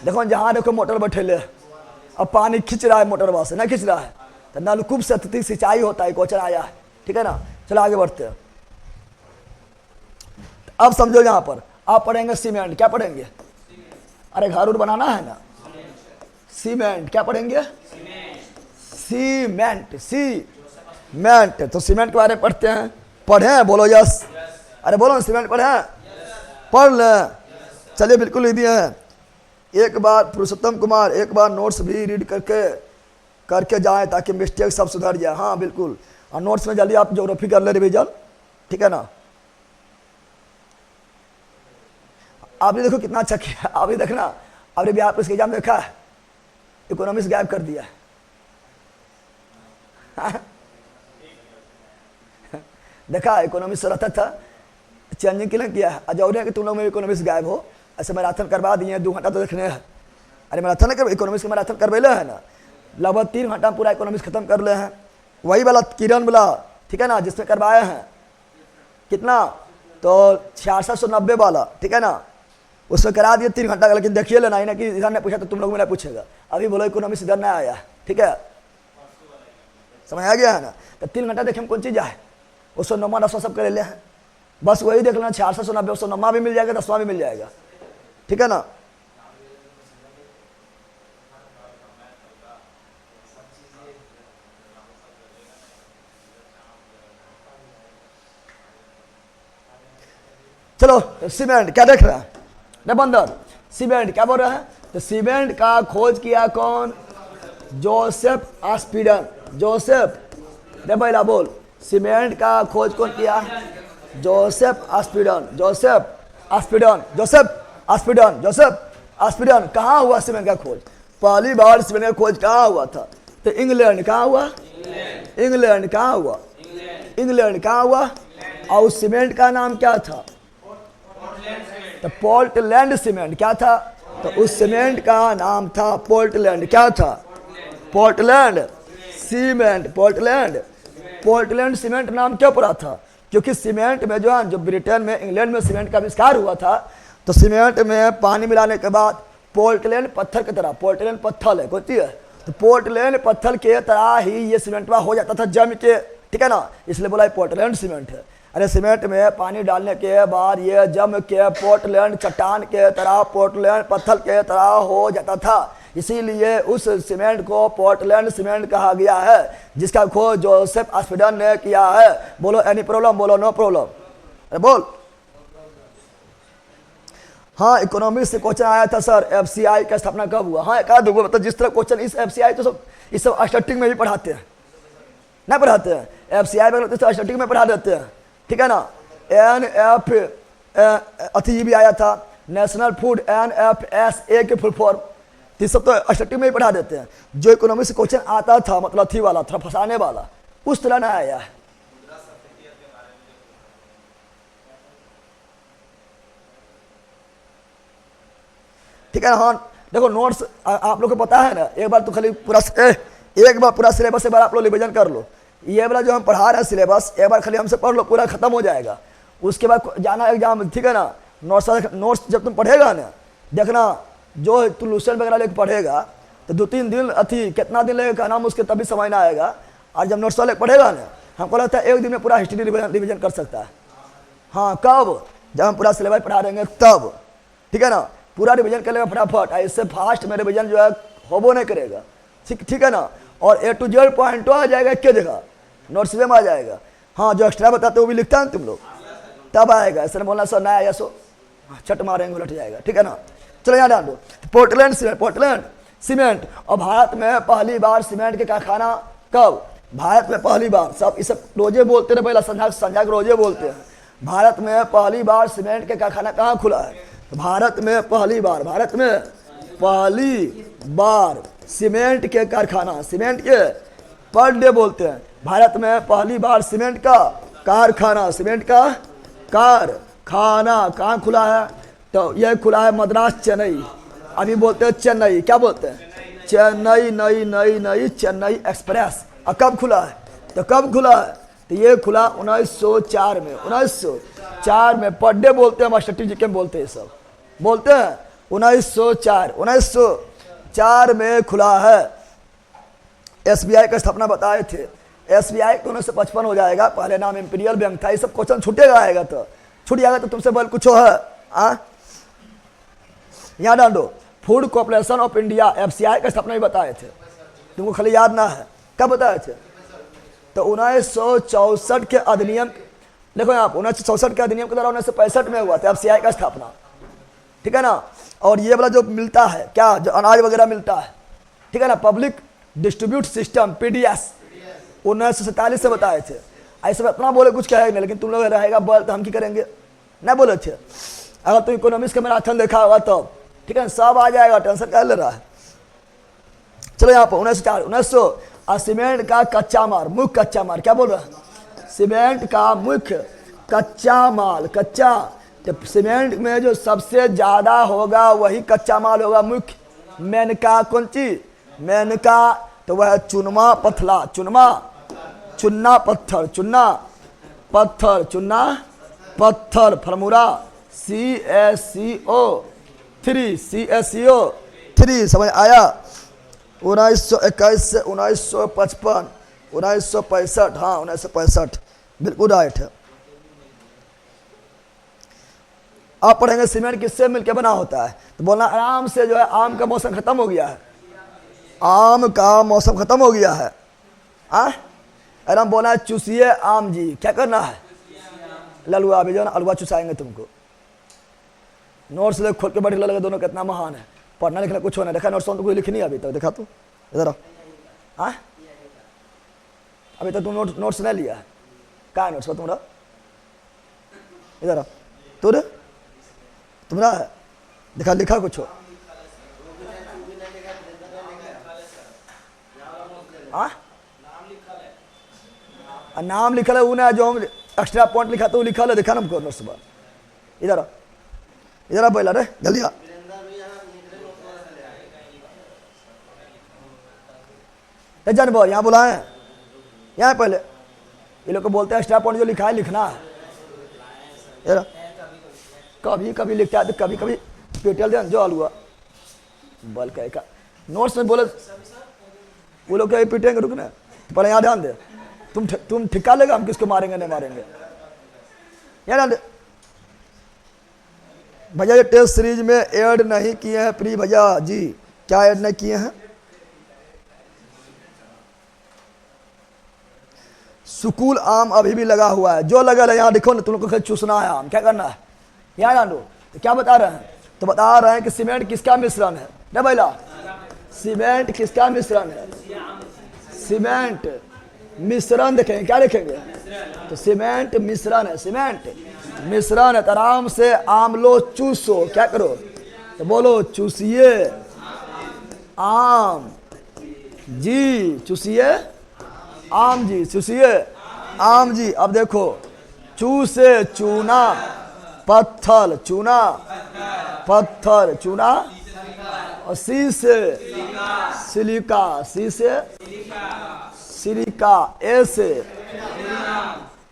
देखो जहाँ देखो मोटर बैठेले, अब पानी खींच रहा है मोटर से, ना खींच रहा है, तो नलकूप से अत्यधिक सिंचाई होता है, क्वेश्चन आया है, ठीक है ना। चलो आगे बढ़ते हैं। अब समझो यहाँ पर आप पढ़ेंगे सीमेंट, क्या पढ़ेंगे, अरे घर उर बनाना है ना, सीमेंट क्या पढ़ेंगे, सीमेंट, सीमेंट। तो सीमेंट के बारे में पढ़ते हैं, पढ़े बोलो यस, अरे बोलो सीमेंट पढ़े, पढ़ लें, चलिए बिल्कुल लिख दिए हैं। एक बार पुरुषोत्तम कुमार एक बार नोट्स भी रीड करके जाएं ताकि मिस्टेक सब सुधर जाए। हाँ बिल्कुल, और नोट्स में जल्दी आप ज्योग्राफी कर ले रिवीजन, ठीक है ना। आपने देखो कितना अच्छा किया, आपने देखना, आपने बिहार पुलिस के एग्जाम देखा है, इकोनॉमिक्स गायब कर दिया देखा, इकोनॉमिक्स रहता था, चेंजिंग के लिए किया है, अजौरिया कि तुम लोग में इकोनॉमिक्स गायब हो, ऐसे मैराथन करवा दिए, 2 घंटा तो देखने हैं, अरे मैराथन नहीं कर, इकोनॉमिक्स के मैराथन करवेले है ना, लगभग 3 घंटा पूरा इकोनॉमिक्स खत्म कर ले हैं, वही वाला किरण वाला, ठीक है ना, जिसमें करवाए हैं कितना, तो 6690 वाला, ठीक है ना, उसमें करा दिए 3 घंटा का। लेकिन देखिए लेना ही ना कि इधर ने पूछा तो तुम लोग में नहीं पूछेगा, अभी बोलो इकोनॉमिक्स इधर नहीं आया, ठीक है, समझ आ गया है ना। तो 3 घंटा देखे में कौन चीज़ है, उसको 9वां 10वां सब कर ले हैं, बस वही देख लेना, 6690 उसको 9वां भी मिल जाएगा, 10वां भी मिल जाएगा, ठीक है ना। चलो सीमेंट क्या देख रहा है ना बंदर, सीमेंट क्या बोल रहा है, तो सीमेंट का खोज किया कौन, जोसेफ आस्पिडन, जोसेफ दे भाई बोल, सीमेंट का खोज कौन किया, जोसेफ आस्पिडन, जोसेफ आस्पिडन, जोसेफ आस्पिडन, जोसेफ आस्पिडन। कहाँ हुआ सीमेंट का खोज, पहली बार सीमेंट का खोज कहाँ हुआ था, तो इंग्लैंड। कहाँ हुआ, इंग्लैंड। कहाँ हुआ, इंग्लैंड। कहाँ हुआ, और उस सीमेंट का नाम क्या था, तो पोर्टलैंड सीमेंट। क्या था, तो उस सीमेंट का नाम था पोर्टलैंड। क्या था, Portland cement, Portland. Portland cement नाम क्यों पड़ा था, क्योंकि सीमेंट में जो है, जो ब्रिटेन में इंग्लैंड में सीमेंट का आविष्कार हुआ था, तो सीमेंट में पानी मिलाने के बाद पोर्टलैंड पत्थर की तरह, पोर्टलैंड पत्थर है होती है, तो पोर्टलैंड पत्थर के तरह ही ये सीमेंट हो जाता था जम के, ठीक है ना, इसलिए बोला पोर्टलैंड सीमेंट है। अरे सीमेंट में पानी डालने के बाद ये जम के पोर्टलैंड चट्टान के तरह, पोर्टलैंड पत्थर के तरह हो जाता था, इसीलिए उस सीमेंट को पोर्टलैंड सीमेंट कहा गया है, जिसका खोज जोसेफ आस्पिडन ने किया है। बोलो एनी प्रॉब्लम, बोलो नो प्रॉब्लम, अरे बोल। हाँ, इकोनॉमिक्स से क्वेश्चन आया था सर, एफसीआई का स्थापना कब हुआ। हाँ, कहा दूंगा, मतलब जिस तरह क्वेश्चन इस एफसीआई तो सब इस सब स्टार्टिंग में भी पढ़ाते हैं, नहीं पढ़ाते हैं, एफसीआई में स्टार्टिंग में पढ़ा देते हैं, ठीक है ना। NF अथी भी आया था, नेशनल फूड NFSA के फुल फॉर्म, ये सब तो स्टार्टिंग में ही पढ़ा देते हैं। जो इकोनॉमिक्स से क्वेश्चन आता था, मतलब अथी वाला, थोड़ा फंसाने वाला, उस तरह ना आया है। ठीक है ना। हाँ देखो, नोट्स आप लोग को पता है ना, एक बार तो खाली पूरा एक बार पूरा सिलेबस एक बार आप लोग रिविजन कर लो। ये वाला जो हम पढ़ा रहे हैं सिलेबस, एक बार खाली हमसे पढ़ लो, पूरा खत्म हो जाएगा। उसके बाद जाना एग्जाम, ठीक है ना। नोट्स जब तुम पढ़ेगा ना, देखना जो तू लूसन वगैरह लेकर पढ़ेगा तो 2-3 दिन अथी कितना दिन लगेगा नाम उसके, तभी समझ ना आएगा। और जब नोट्स लेकर पढ़ेगा ना, हमको लगता है 1 दिन में पूरा हिस्ट्री रिविजन कर सकता है। हाँ, कब, जब हम पूरा सिलेबस पढ़ा देंगे तब, ठीक है ना। पूरा रिवीजन कर लेगा फटाफट, इससे फास्ट में रिवीजन जो है होबो नहीं करेगा, ठीक है ना। और A to Z पॉइंट आ जाएगा, एक जगह नोट्स में आ जाएगा। हाँ, जो एक्स्ट्रा बताते वो भी लिखता है तुम लोग, तब आएगा। ऐसे बोलना सर नया आया सो छट मारेंगे उलट जाएगा, ठीक है ना। चलो यहाँ डाल दो, पोर्टलैंड सीमेंट, पोर्टलैंड सीमेंट। और भारत में पहली बार सीमेंट के कारखाना कब, भारत में पहली बार, सब इस रोजे बोलते रहे, पहला संध्या संध्या के रोजे बोलते हैं। भारत में पहली बार सीमेंट के कारखाना कहाँ खुला है? तो भारत में पहली बार, भारत में पहली बार सीमेंट के कारखाना, सीमेंट के पर डे बोलते हैं, भारत में पहली बार सीमेंट का कारखाना, सीमेंट का कारखाना कहाँ खुला है? तो यह खुला है मद्रास, चेन्नई। अभी बोलते हैं चेन्नई, क्या बोलते हैं? चेन्नई, नई नई नई चेन्नई एक्सप्रेस। अब कब खुला है? तो कब खुला है? तो ये खुला 1904 में, 1904 में। पर डे बोलते हैं, मास्टर टी जी के बोलते हैं, सब बोलते हैं 1904 में खुला है। एसबीआई का स्थापना बताए थे। एसबीआई तो 1955 हो जाएगा, पहले नाम इंपीरियल बैंक था। ये सब क्वेश्चन छूटेगा, आएगा तो छूट जाएगा तो तुमसे बोल कुछ है। यहाँ डाल दो, food corporation of India, FCI का स्थापना भी बताए थे, तुमको खाली याद ना है। कब बताए थे? तो 1964 के अधिनियम, देखो यहाँ 1964 के अधिनियम के द्वारा 1965 में हुआ था एफसीआई का स्थापना, ठीक है ना। और ये वाला जो मिलता है क्या, जो अनाज वगैरह मिलता है, ठीक है ना, पब्लिक डिस्ट्रीब्यूट सिस्टम पीडीएस 1947 से बताए थे। ऐसे इतना बोले कुछ कहेगा नहीं, लेकिन तुम लोग रहेगा बोल तो हम की करेंगे, नहीं बोले थे। अगर तुम इकोनॉमिक्स का मैराथन देखा होगा तो ठीक है, सब आ जाएगा, टेंशन क्या ले रहा है। चलो यहाँ पर 1904 सीमेंट का कच्चा माल, मुख्य कच्चा माल, क्या बोल रहा है? सीमेंट का मुख्य कच्चा माल, कच्चा, तो सीमेंट में जो सबसे ज्यादा होगा वही कच्चा माल होगा मुख्य। मेनका कौन चीज? मेनका तो वह चुनमा पथला, चुनमा, चुन्ना पत्थर, चुन्ना पत्थर, चुन्ना पत्थर, फॉर्मूला CaCO3, समझ आया? 1921 से 1955, 1965, हाँ 1965 बिल्कुल राइट है। आप पढ़ेंगे सीमेंट किससे मिलकर बना होता है, तो बोलना आराम से जो है, आम का मौसम खत्म हो गया है, आम का मौसम खत्म हो गया है। आराम बोलना है चूसिए आम जी, क्या करना है? ललुआ अभी जो ना अलुआ चुसाएंगे तुमको। नोट्स ले खोल के बैठ लगे, दोनों कितना महान है, पढ़ना लिखना कुछ होना। देखा नोट्स तो कोई लिखनी है अभी तक, देखा तू इधर आ, अभी तक तुम नोट्स नहीं लिया है? क्या है नोट्स का तुम्हारा? इधर आ, तुम्हारा है, देखा लिखा कुछ हो? नाम लिखल है, वो ना जो हम एक्स्ट्रा पॉइंट लिखा तो वो लिखल है, देखा ना हमको नोट्स पर। इधर आ, इधर आ पहला रे, जल्दी आ। जानबो यहाँ बुलाए, यहाँ पहले ये लोग को बोलते हैं एक्स्ट्रा पॉइंट जो लिखा है लिखना है। यार कभी कभी लिखता है तो कभी कभी पेटल दे जो अलुआ बल कहे का नोट्स में बोले वो लोग क्या पीटेंगे, रुक ना पहले यहाँ ध्यान दे। तुम ठिका लेगा हम किसको मारेंगे नहीं मारेंगे। यहाँ ध्यान दे भैया, ये टेस्ट सीरीज में ऐड नहीं किए हैं प्री भैया जी, क्या ऐड नहीं किए हैं? सुकूल आम अभी भी लगा हुआ है, जो लगा है यहाँ देखो ना, तुम लोग को चूसना है आम, क्या करना है? यहाँ जान लो तो क्या बता रहे हैं, तो बता रहे हैं कि सीमेंट किसका मिश्रण है? नहीं भैया, सीमेंट किसका मिश्रण है? सीमेंट मिश्रण देखेंगे, क्या देखेंगे? तो सीमेंट मिश्रण है, सीमेंट मिश्रण है। तो आराम से आम लो चूसो, क्या करो? तो बोलो चूसिए आम जी, चूसिए आम जी, चूसिए आम जी। अब देखो चूसे चूना पत्थर, चूना पत्थर, चूना, और सी से सिलिका, सी से सिलिका, ए से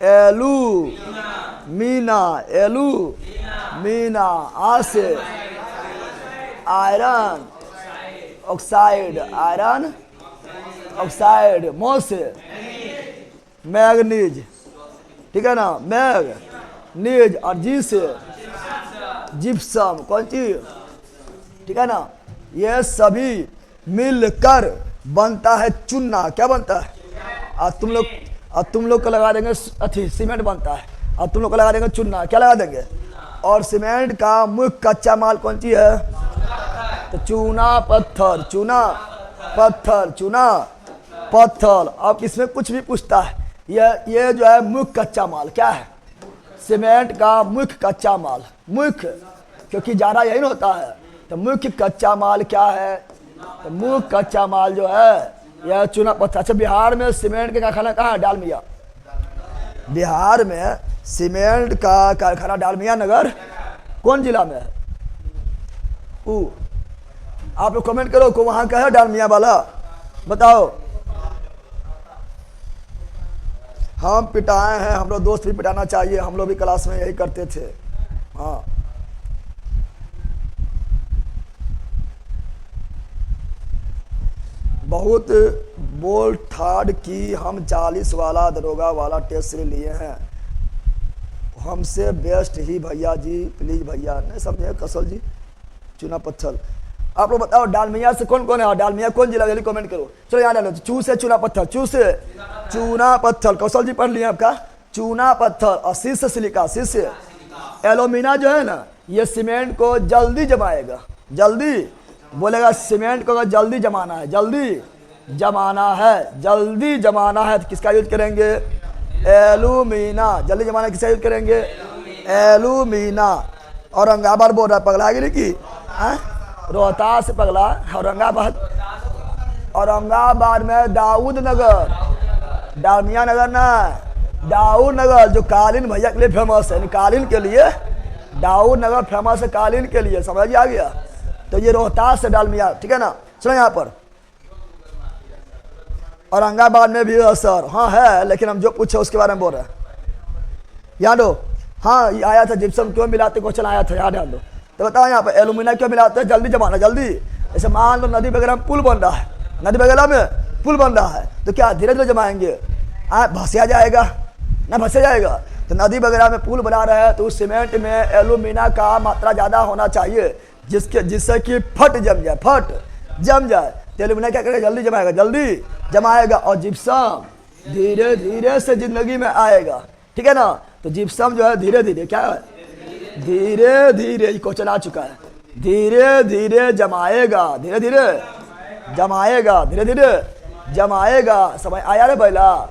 एलू मीना, एलू मीना, आ से आयरन ऑक्साइड, आयरन ऑक्साइड, मो से मैग्नीज, ठीक है ना, मैग्नीज, और जी से जिप्सम, कौन चीज, ठीक है ना। ये सभी मिलकर बनता है चूना, क्या बनता है? और तुम लोग को लगा देंगे अथी सीमेंट बनता है, और तुम लोग को लगा देंगे चूना, क्या लगा देंगे? और सीमेंट का मुख्य कच्चा माल कौन सी है? तो चूना पत्थर, चूना पत्थर, चूना पत्थर। अब इसमें कुछ भी पूछता है, ये जो है मुख्य कच्चा माल क्या है, सीमेंट का मुख्य कच्चा माल, मुख्य, क्योंकि ज़्यादा यही होता है, तो मुख्य कच्चा माल क्या है, तो मुख्य कच्चा माल जो है यह चूना पत्थर। अच्छा, बिहार में सीमेंट का कारखाना कहाँ है, डालमिया। बिहार में सीमेंट का कारखाना डालमिया नगर कौन जिला में है, आप लोग कमेंट करो को वहां का है डालमिया वाला, बताओ। हम पिटाए हैं, हम लोग दोस्त भी पिटाना चाहिए, हम लोग भी क्लास में यही करते थे। हाँ, बहुत बोल ठाड़ कि हम 40 वाला दरोगा वाला टेस्ट लिए हैं, हमसे बेस्ट ही भैया जी, प्लीज भैया। नहीं समझे कसल जी, चूना पत्थर। आप लोग बताओ डालमिया से कौन कौन है, डालमिया कौन जिला, जल्दी कमेंट करो। चलो यहाँ डालो, चू से चूना पत्थर, चू से चूना पत्थर, कौशल जी पढ़ लिया आपका, चूना पत्थर। और सी से सिलिका, सी से एल्यूमिना जो है ना, ये सीमेंट को जल्दी जमाएगा, जल्दी बोलेगा सीमेंट को अगर जल्दी जमाना है, जल्दी जमाना है, जल्दी जमाना है तो किसका यूज करेंगे, एल्यूमिना। जल्दी जमाना किसका यूज करेंगे, एल्यूमिना। औरंगाबाद बोल रहा है, पगला गिरी की रोहतास से पगला, औरंगाबाद, औरंगाबाद में दाऊद नगर, डालमिया नगर ना, दाऊद नगर जो कालीन भैया के लिए फेमस है, कालीन के लिए दाऊद नगर फेमस है, कालीन के लिए, समझ आ गया। तो ये रोहतास से डालमिया, ठीक है ना। चलो यहाँ पर औरंगाबाद में भी सर, हाँ है, लेकिन हम जो पूछे उसके बारे में बोल रहे हैं, याद हो। हाँ ये आया था, जिप्सम क्यों मिलाते क्वेश्चन आया था, याद है। तो बताओ यहाँ पे एल्यूमिना क्यों मिलाते हैं, जल्दी जमाना, जल्दी। जैसे मान लो नदी वगैरह में पुल बन रहा है, नदी वगैरह में पुल बन रहा है, तो क्या धीरे धीरे जमाएंगे, भसिया जाएगा ना, भसिया जाएगा। तो नदी वगैरह में पुल बना रहे हैं तो उस सीमेंट में एल्यूमिना का मात्रा ज़्यादा होना चाहिए, जिससे कि फट जम जाए, फट जम जाए। तो एल्यूमिना क्या करेगा, जल्दी जमाएगा, जल्दी जमाएगा। और जिप्सम धीरे धीरे से जिंदगी में आएगा, ठीक है ना। तो जिप्सम जो है धीरे धीरे क्या है, धीरे धीरे क्वेश्चन आ चुका है, धीरे धीरे जमाएगा, धीरे धीरे जमाएगा, धीरे धीरे जमाएगा। समय आया रे पहला,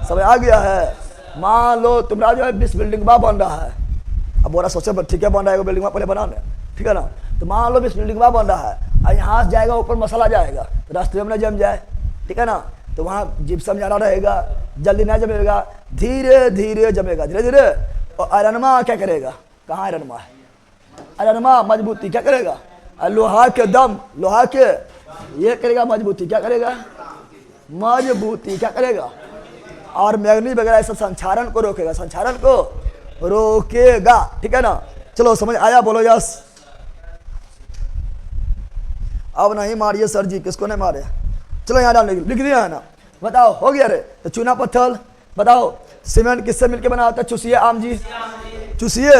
समय आ गया है। मान लो तुम्हारा जो है 20 बिल्डिंग बन रहा है, अब बोला सोचे ठीक है बन रहा है बिल्डिंग पहले बनाने, ठीक है ना। तो मान लो 20 बिल्डिंग बन रहा है, और यहाँ से जाएगा ऊपर मसाला जाएगा, रास्ते में न जम जाए, ठीक है ना। तो वहाँ जिप्सम जाना रहेगा, जल्दी ना जमेगा, धीरे धीरे जमेगा, धीरे धीरे। और आयरनमा क्या करेगा, कहाँ आयरनमा है, आयरनमा मजबूती क्या करेगा, लोहा के दम, लोहा के ये करेगा मजबूती, क्या करेगा, मजबूती क्या करेगा। और मैग्नीज वगैरह ऐसा संचारण को रोकेगा, संचारण को रोकेगा, ठीक है ना। चलो समझ आया, बोलो यस। अब नहीं मारिए सर जी, किसको नहीं मारे। चलो यहाँ डालने लिख दिया है ना, बताओ हो गया रे। तो चूना पत्थर बताओ, सीमेंट किससे मिलके बना होता है, चूसिए आम जी, चूसिए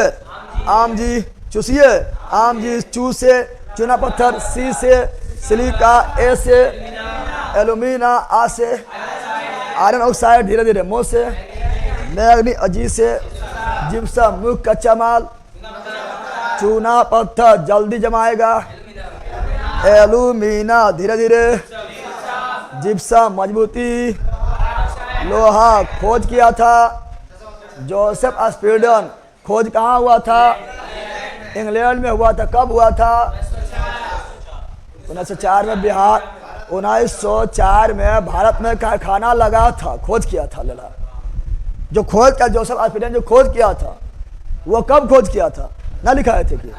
आम जी, चूसिए आम जी, चू से चूना पत्थर, सी से सिलिका, ए से एल्यूमिना, आ से आयरन ऑक्साइड, धीरे धीरे मो से मैग्नी, अजी से जिप्सम मुख्य कच्चा माल, चूना पत्थर जल्दी जमाएगा, एल्यूमिना धीरे धीरे, जिप्सम मजबूती, लोहा खोज किया था जोसेफ स्पीडन। खोज कहाँ हुआ था, इंग्लैंड में हुआ था। कब हुआ था, 1904 में। बिहार 1904 में भारत में कारखाना लगा था, खोज किया था लड़ा, जो खोज किया जोसेफ स्पीडन, जो खोज किया था वो कब खोज किया था, ना लिखा थे कि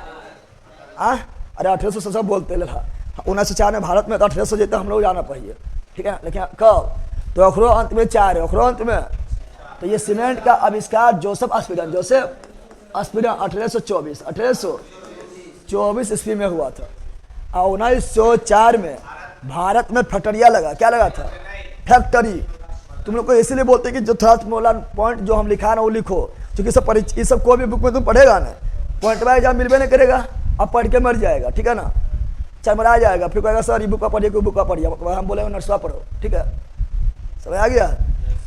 अरे 1800 सब बोलते लड़ा, 1904 में भारत में, तो 1800 जितना हम लोग जाना चाहिए, ठीक है। लेकिन कब, तो अखरो अंत में 4 है, अखरो अंत में। तो ये सीमेंट का आविष्कार जोसेफ स्पीडन, जोसेफ स्पीडन 1824 ईस्वी में हुआ था। और 1904 में भारत में फैक्ट्रिया लगा, क्या लगा था, फैक्ट्री। तुम लोग को इसीलिए बोलते हैं कि जो थर्ड मोला पॉइंट जो हम लिखा ना वो लिखो, क्योंकि सब ये सब कोई भी बुक में तुम पढ़ेगा ना, पॉइंट वाइज जब मिलवे नहीं करेगा, अब पढ़ के मर जाएगा, ठीक है ना, चरमरा जाएगा, फिर कहेगा सर ये बुक का पढ़िए, कोई बुक का पढ़िए, हम बोलेंगे नर्सवा पढ़ो, ठीक है, समझ आ गया,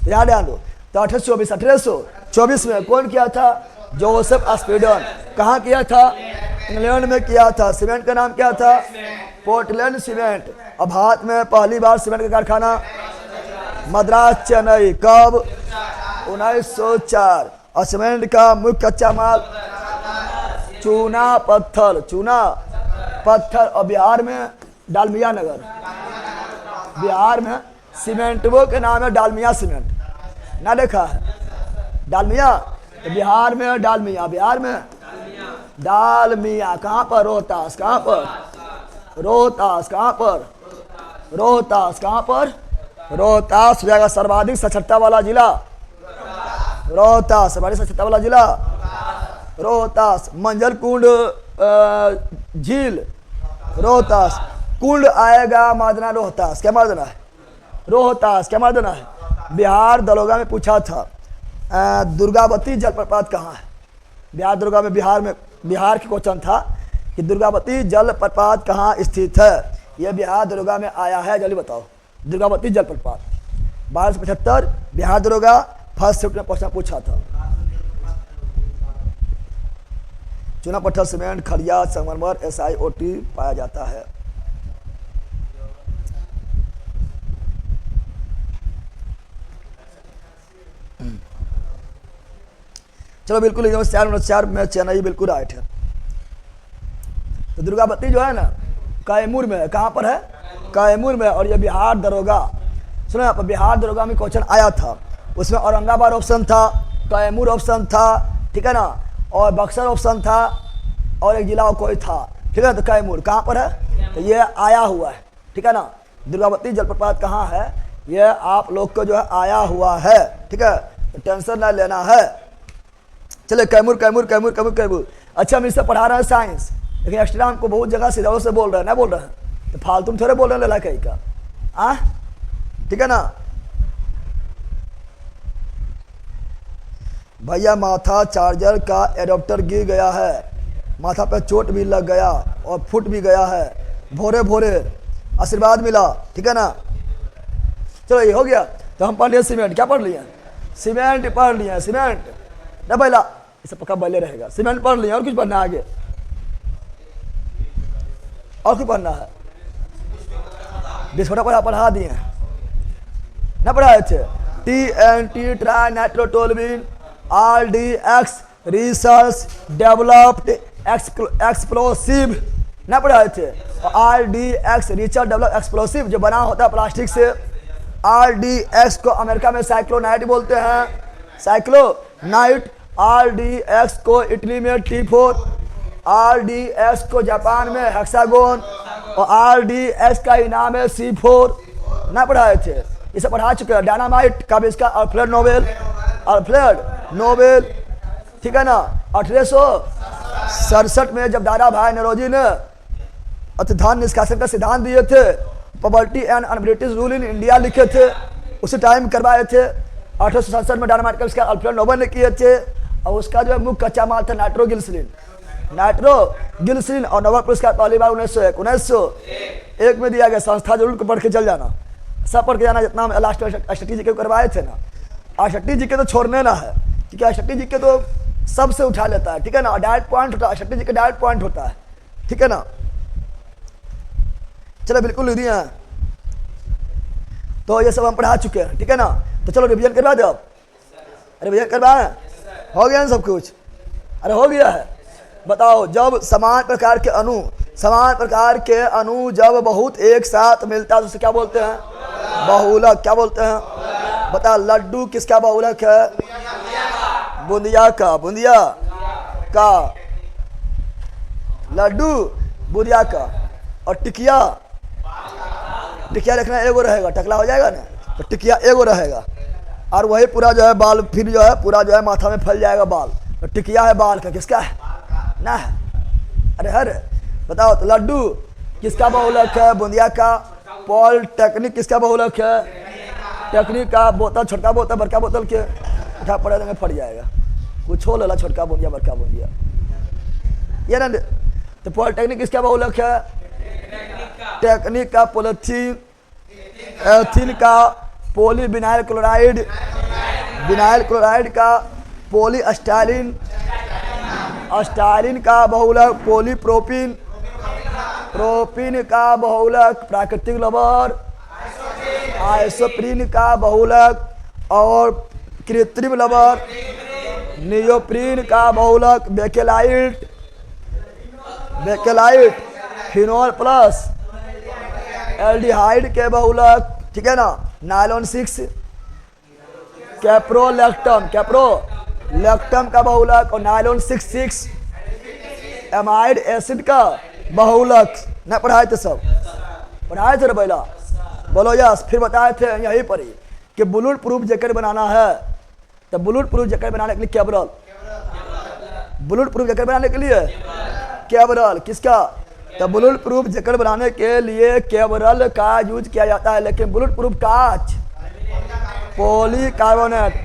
याद ध्यान दो। तो 1824 में कौन किया था, जोसेफ स्पीडन। कहाँ किया था, इंग्लैंड में किया था। सीमेंट का नाम क्या था, पोर्टलैंड सीमेंट। अब भारत में पहली बार सीमेंट का कारखाना मद्रास चेन्नई कब? 1904। और सीमेंट का मुख्य कच्चा माल चूना पत्थर, चूना पत्थर। और बिहार में डालमिया नगर, बिहार में सीमेंट वो के नाम है डालमिया सीमेंट, ना देखा है डालमिया? बिहार में डालमिया, बिहार में डालमिया। कहाँ पर? रोहतास। कहाँ पर? रोहतास। कहाँ पर? रोहतास। कहाँ पर? रोहतास जाएगा सर्वाधिक साक्षरता वाला जिला, रोहतास सर्वाधिक साक्षरता वाला जिला रोहतास। मंझल कुंड झील रोहतास, कुंड आएगा मादना रोहतास। क्या मादना है? रोहतास। क्या मादना है? बिहार दरोगा में पूछा था दुर्गावती जलप्रपात कहाँ है? बिहार दरोगा में, बिहार के क्वेश्चन था कि दुर्गावती जलप्रपात कहाँ स्थित है। यह बिहार दरोगा में आया है, जल्दी बताओ। दुर्गावती जलप्रपात 1275 बिहार दरोगा फर्स्ट शिफ्ट में प्रश्न पूछा था। चूना पत्थर सीमेंट खड़िया संगमरमर SiO2 पाया जाता है। चलो बिल्कुल एकदम 4 में चेन्नई बिल्कुल राइट है। तो दुर्गावती जो है ना कैमूर में है। कहाँ पर है? कैमूर में। और ये बिहार दरोगा, सुनो यहाँ पर बिहार दरोगा में क्वेश्चन आया था, उसमें औरंगाबाद ऑप्शन था, कैमूर ऑप्शन था, ठीक है ना, और बक्सर ऑप्शन था, और एक जिला कोई था, ठीक है। तो कैमूर कहाँ पर है? तो ये आया हुआ है, ठीक है ना। दुर्गावती जलप्रपात कहाँ है? ये आप लोग को जो है आया हुआ है, ठीक है, तो टेंशन ना लेना है। चले कैमूर कैमूर कैमूर कैमूर कैमूर। अच्छा हम इससे पढ़ा रहे हैं साइंस, लेकिन एक्स्ट्रा हमको बहुत जगह सीधा से बोल रहे हैं, ना बोल रहे हैं, तो फालतू में थोड़े बोल रहे हैं लला कहीं का, ठीक है ना। भैया माथा चार्जर का एडाप्टर गिर गया है, माथा पे चोट भी लग गया और फूट भी गया है, भोरे भोरे आशीर्वाद मिला, ठीक है ना। चलो ये हो गया। तो हम पढ़ लिए सीमेंट। क्या पढ़ लिए? सीमेंट पढ़ लिए, सीमेंट ना पहला, इसे पक्का बल्ले रहेगा। सीमेंट पढ़ लिया, और कुछ पढ़ना आगे? और कुछ पढ़ना है? विस्फोटक पढ़ा दिए ना, पढ़ाए थे। TNT try nitrotoluene RDX research developed explosive ना पढ़ाए थे। और RDX रिसर्च डेवलप एक्सप्लोसिव जो बना होता है प्लास्टिक से। RDX को अमेरिका में साइक्लोनाइट बोलते हैं, साइक्लोनाइट। RDX को इटली में T4, RDX को जापान में हेक्सागोन, और RDX का इनाम है C4 ना पढ़ाए थे। इसे पढ़ा चुके हैं। डायनामाइट का भी इसका अल्फ्रेड नोबेल, ठीक है ना। 1867 में जब दादा भाई नौरोजी ने अतिधान निष्कासन का सिद्धांत दिए थे, poverty and un-British rule in India लिखे थे, उसी टाइम करवाए थे। 1867 में डायनामाइट का इसका अल्फ्रेड नोबेल ने किए थे। और उसका जो है मुख्य कच्चा माल था नाइट्रोग्लिसरीन, और नोबेल पुरस्कार पहली बार 1901 में दिया गया। संस्था जरूर पढ़ के चल जाना, सब पढ़ के जाना जितना हम लास्ट अष्टी जी के करवाए थे ना। अष्टी जी के तो छोड़ने ना है, क्योंकि अष्टी जी के तो सबसे उठा लेता है, ठीक है ना। डायरेक्ट पॉइंट होता है, अष्टी जी का डायरेक्ट पॉइंट होता है, ठीक है ना। चलो बिल्कुल लिख दिए हैं। तो ये सब हम पढ़ा चुके हैं, ठीक है ना। तो चलो रिवीजन करवा दो। रिवीजन करवाएं? हो गया ना सब कुछ? अरे हो गया है। बताओ, जब समान प्रकार के अणु जब बहुत एक साथ मिलता है तो उसे क्या बोलते हैं? बहुलक। क्या बोलते हैं? बता। लड्डू किसका बहुलक है? बूंदिया का। बूंदिया का लड्डू, बूंदिया का। और टिकिया लिखना एगो रहेगा, टकला हो जाएगा ना, तो टिकिया एगो रहेगा। और वही पूरा जो है बाल, फिर जो है पूरा जो है माथा में फैल जाएगा बाल। तो टिकिया है बाल का, किसका है? ना है। अरे बताओ। तो लड्डू किसका बहुलक है? बूंदिया का। पॉलिटेक्निक किसका बहुलक है? टेक्निक का। बोतल, छोटका बोतल बड़का बोतल के उठा पड़े देंगे फट जाएगा। कुछ हो लेला, छोटका बूंदिया बड़का बूंदिया, ये ना। तो पॉलिटेक्निक किसका बहुलक है? टेक्निक का। पॉलिथीन, एथिन का। पॉली विनाइल क्लोराइड का। पॉलीस्टाइलिन, स्टाइलिन का बहुलक। पॉलीप्रोपिन, प्रोपिन का बहुलक। प्राकृतिक रबर, आइसोप्रीन का बहुलक और कृत्रिम लवण, नियोप्रीन का बहुलक बेकेलाइट, फिनोल प्लस एल्डिहाइड के बहुलक, ठीक है ना, नायलॉन 6, कैप्रोलैक्टम का बहुलक और नायलॉन 6 एमाइड एसिड का बहुलक। न पढ़ाए थे सब, पढ़ाए थे पहला, बोलो यस। फिर बताए थे यहीं पर ही कि बुलेट प्रूफ जैकेट बनाना है, तो बुलेट प्रूफ जैकेट बनाने के लिए कैबरल, बुलेट प्रूफ जैकेट बनाने के लिए कैबरल किसका, तो बुलेट प्रूफ जैकेट बनाने के लिए कैबरल का यूज किया जाता है। लेकिन बुलेट प्रूफ कांच पॉलीकार्बोनेट,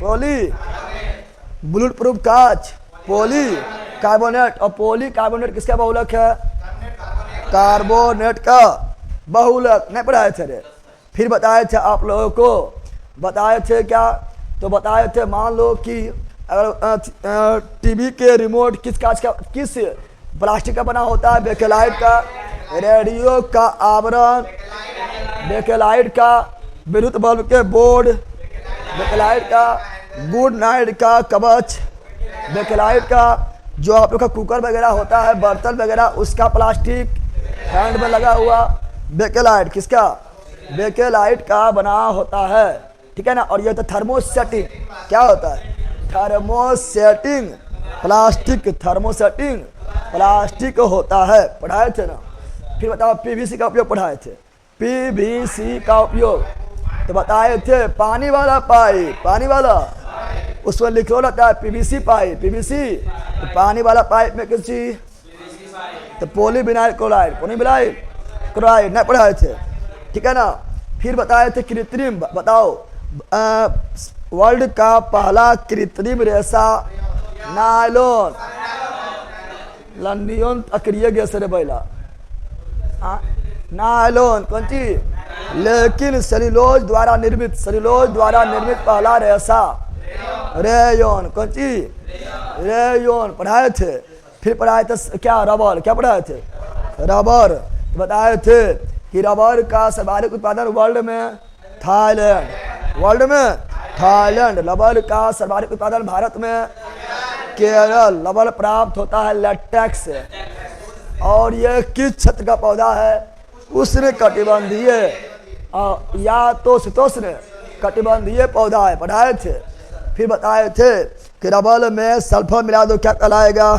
बुलेट प्रूफ कांच पॉलीकार्बोनेट, और पॉलीकार्बोनेट किसका बहुलक है, कार्बोनेट का बहुलक। नहीं पढ़ाए थे रे। फिर बताए थे आप लोगों को, बताए थे क्या, तो बताए थे मान लो कि अगर टीवी के रिमोट किस कांच का, किस प्लास्टिक का बना होता है, बेकेलाइट का, रेडियो का आवरण बेकेलाइट का, विद्युत बल्ब के बोर्ड बेकेलाइट का, गुड नाइट का कवच बेकेलाइट का, जो आप लोग का कुकर वगैरह होता है, बर्तन वगैरह, उसका प्लास्टिक हैंड में लगा हुआ बेकेलाइट किसका, बेकेलाइट का बना होता है, ठीक है ना। और ये तो थर्मोसेटिंग, क्या होता है, थर्मोसेटिंग प्लास्टिक, थर्मोसेटिंग प्लास्टिक होता है, पढ़ाए थे ना। फिर बताओ पीवीसी का उपयोग पढ़ाए थे, पीवीसी का उपयोग तो बताए थे, पानी वाला पाइप, पानी वाला उसमें लिखो रहता है पीवीसी पाइप, पीवीसी तो पानी वाला पाइप में किस चीज, तो पॉलीविनाइल क्लोराइड, पॉलीविनाइल क्लोराइड नहीं पढ़ाए थे, ठीक है ना। फिर बताए थे कृत्रिम, बताओ वर्ल्ड का पहला कृत्रिम रेशा नायलॉन, लंडियन अक्रिय गैस रे बैला नायलॉन कौन चीज, लेकिन सेल्यूलोज द्वारा निर्मित, सेल्यूलोज द्वारा निर्मित पहला रेशा रेयन, कौन चीज, रेयन पढ़ाए थे। फिर पढ़ाए थे क्या, रबर, क्या पढ़ाए थे, रबर। बताए थे कि रबर का सर्वाधिक उत्पादन वर्ल्ड में थाईलैंड, वर्ल्ड में थाईलैंड, रबर का सर्वाधिक उत्पादन भारत में केरल, रबर प्राप्त होता है लेटेक्स से। और ये किस क्षेत्र का पौधा है, उष्ण कटिबंधीय या तो शीतोष्ण कटिबंधीय पौधा है, पढ़ाए थे। फिर बताए थे कि रबर में सल्फर मिला दो क्या कहलाएगा।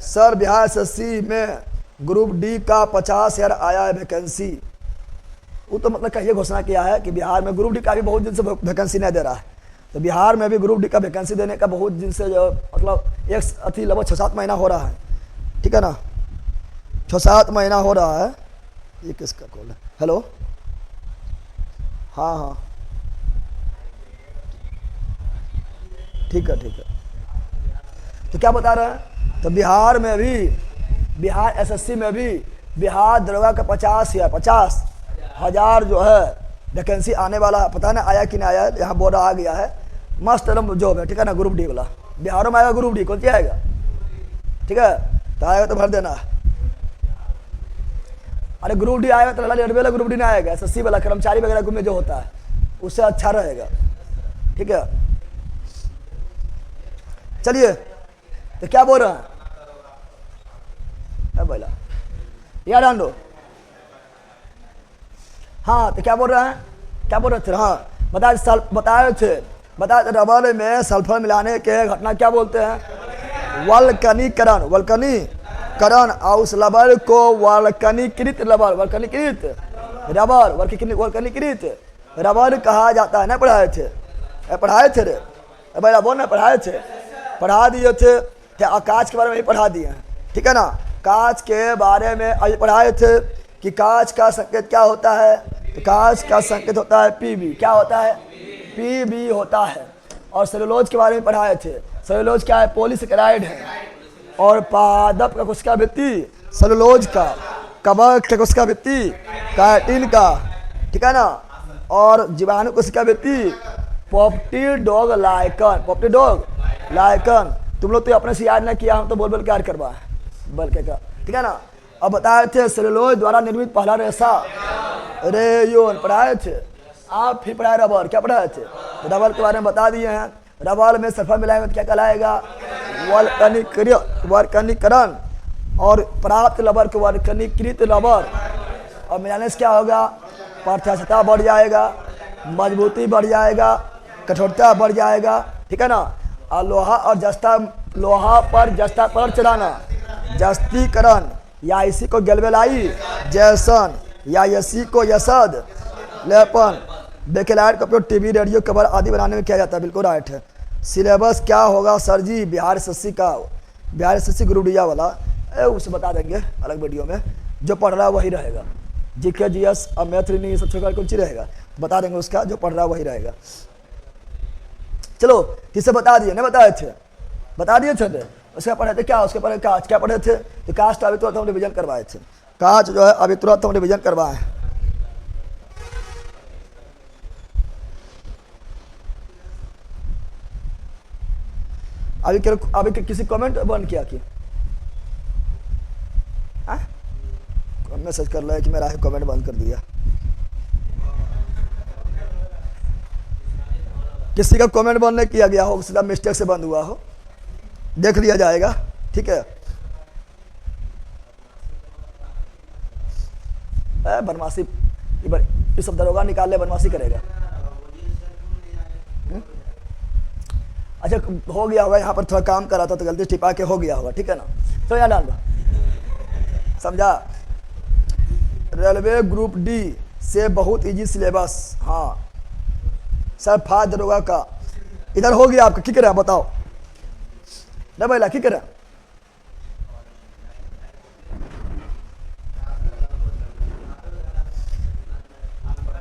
सर बिहार एसएससी में ग्रुप डी का 50,000 आया है वैकेंसी, वो तो मतलब कहिए घोषणा किया है कि बिहार में ग्रुप डी का भी बहुत दिन से वैकेंसी नहीं दे रहा है, तो बिहार में भी ग्रुप डी का वैकेंसी देने का बहुत दिन से जो मतलब एक लगभग 6-7 महीना हो रहा है, ठीक है ना, 6-7 महीना हो रहा है। ये किसका कॉल है, हेलो, हाँ हाँ ठीक है ठीक है। तो क्या बता रहे हैं, तो बिहार में भी, बिहार एसएससी में भी बिहार दरोगा का 50,000 जो है वैकेंसी आने वाला है। पता नहीं आया कि नहीं आया, यहाँ बोर्ड आ गया है, मस्त एकदम जॉब है, ठीक है ना, ग्रुप डी वाला बिहारों में आएगा, ग्रुप डी कौन सी आएगा, ठीक है, तो आएगा तो भर देना। अरे ग्रुप डी आएगा तो रेलवे वाला ग्रुप डी नहीं आएगा, एसएससी वाला कर्मचारी वगैरह में जो होता है उससे अच्छा रहेगा, ठीक है। चलिए तो क्या बोल रहे हैं बोला यार डांडो, हाँ तो क्या बोल रहे हैं, क्या बोल रहे थे, हाँ बताए थे रबर में सल्फर मिलाने के घटना क्या बोलते हैं, वल्कनीकरण, वल्कनीकरण। और उस रबर को वल्कनीकृत रबर, वल्कनीकृत रबर, वल्कनीकृत रबर कहा जाता है। ना पढ़ाए थे, पढ़ाए थे रे भाई, बोल ना पढ़ाए थे, पढ़ा दिए थे, कांच के बारे में ही पढ़ा दिए हैं, ठीक है ना। कांच के बारे में अभी पढ़ाए थे कि कांच का संकेत क्या होता है, तो कांच का संकेत होता है पीबी, क्या होता है, पीबी होता है। और सेलुलोज के बारे में पढ़ाए थे, सेलुलोज क्या है, पॉलीसेकेराइड है। और पादप का कोशिका भित्ति सेलुलोज का, कवक का कोशिका भित्ति काइटिन का, ठीक है ना। और जीवाणु कोशिका भित्ति पोप्टिडोग लाइकन, पोप्टिडोग लाइकन। तुम लोग तो अपने से याद ना किया, हम तो बोल बोल के याद करवा बल्कि का, ठीक है ना। अब बताए थे सेलुलोज द्वारा निर्मित पहला रेशा रेयोन पढ़ाए थे, आप ही पढ़ाए रबर, क्या पढ़ाए थे? रबर के बारे में बता दिए हैं। रबर में सल्फर मिलाएंगे तो क्या कहलाएगा? वल्कनीकरण। और प्राप्त रबर को वल्कनीकृत रबर। और मिलाने से क्या होगा? पारदर्शिता बढ़ जाएगा, मजबूती बढ़ जाएगा, कठोरता बढ़ जाएगा, ठीक है ना। और लोहा और जस्ता, लोहा पर जस्ता पर चढ़ाना, जस्तीकरण, या इसी को गैल्वेनाइज जैसन, या इसी को यसद लेपन। बेकेलाइट का उपयोग टीवी, रेडियो कवर आदि बनाने में किया जाता है, बिल्कुल राइट है। सिलेबस क्या होगा सर जी? बिहार एसएससी का, बिहार एसएससी ग्रुप डी वाला उसे बता देंगे अलग वीडियो में। जो पढ़ रहा है वही रहेगा। जीके जीएस और मैथ रीजनिंग सब छोटा कौन चीज रहेगा बता देंगे, उसका जो पढ़ रहा है वही रहेगा। चलो किसे बता दिए, नहीं बताए थे? बता दिए थे। उसके पढ़े थे क्या? उसके पढ़े कास्ट, क्या पढ़े थे? तो कास्ट अभी तुरंत हम रिविजन करवाए थे। कास्ट जो है अभी तुरंत हम रिविजन करवाए। अभी किसी कमेंट बंद किया कि मैसेज कर रहा है कि मेरा कमेंट बंद कर दिया। किसी का कमेंट बंद नहीं किया गया हो, सीधा मिस्टेक से बंद हुआ हो, देख लिया जाएगा, ठीक है। बदमाशी, ये सब दरोगा निकाल ले, बदमाशी करेगा। अच्छा हो गया होगा, यहाँ पर थोड़ा काम करा था तो गलती टिपा के हो गया होगा, ठीक है ना। तो यहाँ डाल दो, समझा। रेलवे ग्रुप डी से बहुत इजी सिलेबस। हाँ सर, फास्ट दरोगा का इधर हो गया आपका, ठीक है बताओ ना भाई, ठीक है।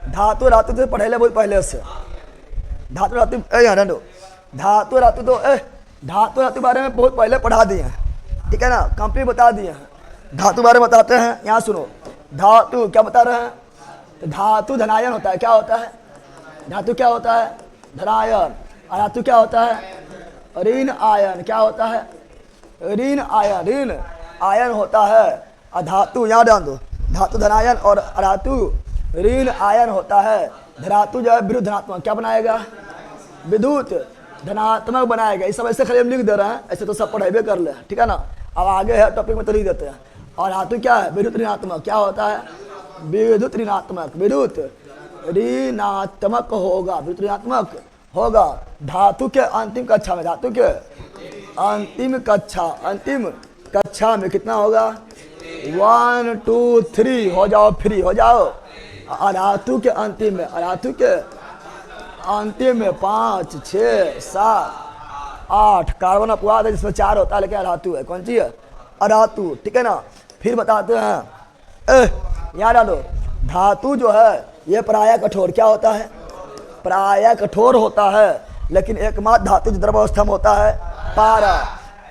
धातु रातु तो पढ़े ले बहुत पहले से। धातु रातु धातु रातु तो धातु रातु बारे में बहुत पहले पढ़ा दिए हैं, ठीक है ना, कंप्लीट बता दिए हैं। धातु बारे में बताते हैं, यहाँ सुनो। धातु क्या बता रहे हैं? तो धातु धनायन होता है। क्या होता है? धातु क्या होता है? धनायन। और धातु क्या होता है? ऋण आयन। क्या होता है? ऋण आयन। ऋण आयन होता है। और धातु यहाँ डाल दो, धातु धनायन और धातु ऋण आयन होता है। धातु जो है विरुद्ध धनात्मक क्या बनाएगा? विद्युत धनात्मक बनाएगा। ये सब ऐसे खाली हम लिख दे रहे हैं, ऐसे तो सब पढ़ाई कर ले, ठीक है ना। अब आगे है टॉपिक में तो लिख देते हैं। और धातु क्या है? विद्युत ऋणात्मक। क्या होता है? विद्युत ऋणात्मक। विद्युत ऋणात्मक होगा, विद्युत ऋणात्मक होगा। धातु के अंतिम कक्षा में, धातु के अंतिम कक्षा में कितना होगा? 1 2 3 हो जाओ, फ्री हो जाओ। और धातु के अंतिम में, धातु के अंतिम में 5 6 7 8 कार्बन अपवाद है जिसमें 4 होता है, लेकिन धातु है। कौन सी है? अधातु, ठीक है ना। फिर बताते हैं, याद डालो। धातु जो है ये प्रायः कठोर क्या होता है? प्रायः कठोर होता है, लेकिन एकमात्र धातु जो द्रव अवस्था में होता है पारा।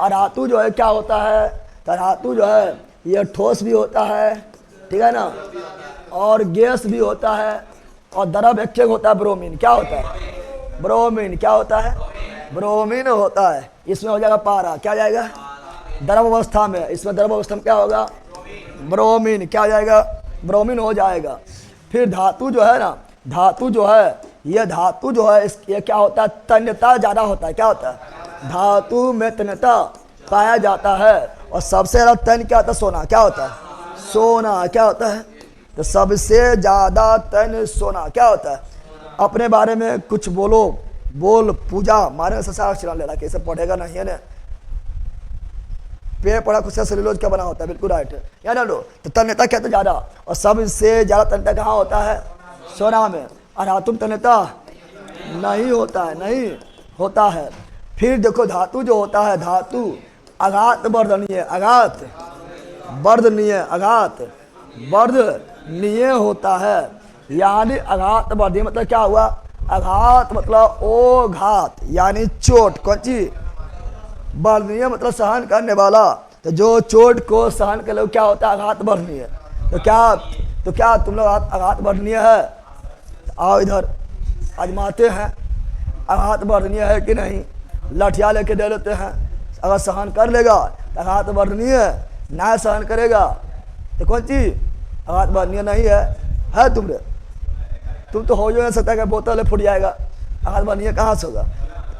और धातु जो है क्या होता है? तो धातु जो है ये ठोस भी होता है, ठीक है ना, और गैस भी होता है, और द्रव एक होता है ब्रोमीन। क्या होता है? ब्रोमीन। क्या होता है? ब्रोमीन होता है। इसमें हो जाएगा पारा। क्या जाएगा? द्रव अवस्था में। इसमें द्रव अवस्था में क्या होगा? ब्रोमीन। क्या जाएगा? ब्रोमीन हो जाएगा। फिर धातु जो है ना, धातु जो है ये धातु जो है ये क्या होता है? तन्यता ज़्यादा होता है। क्या होता है? धातु में तन्यता पाया जाता है। और सबसे ज़्यादा तन क्या होता है? सोना। क्या होता है? सोना। क्या होता है? तो सबसे ज़्यादा तन सोना। क्या होता है? अपने बारे में कुछ बोलो, बोल पूजा मारे से सारा चला ले रहा, कैसे पढ़ेगा नहीं है ना। पेड़ पड़ा कुछ सेलुलोज क्या बना होता है, बिल्कुल राइट है। या ना लो, तो तन्यता क्या तो ज़्यादा, और सबसे ज़्यादा तन्यता कहाँ होता है? सोना में। और धातु में तन्यता नहीं होता है, नहीं होता है। फिर देखो धातु जो होता है, धातु आघात वर्धनीय, आघात वर्धनीय, आघात वर्धनीय होता है। यानी आघात वर्धनीय मतलब क्या हुआ? आघात मतलब ओ घात, यानी चोट। कौन चीज? वर्धनीय मतलब सहन करने वाला। तो जो चोट को सहन कर लो क्या होता है? आघात वर्धनीय। तो क्या तुम लोग आघात वर्धनीय है? आओ इधर आजमाते हैं, आघात वर्धनीय है कि नहीं। लठिया लेके दे लेते हैं, अगर सहन कर लेगा तो आघात वर्धनीय, ना सहन करेगा तो कौन चीज? आघात वर्धनीय नहीं है। है तुमरे? तुम तो हो जो नहीं सकता कि बोतल फूट जाएगा। आघात बनिए कहाँ से होगा?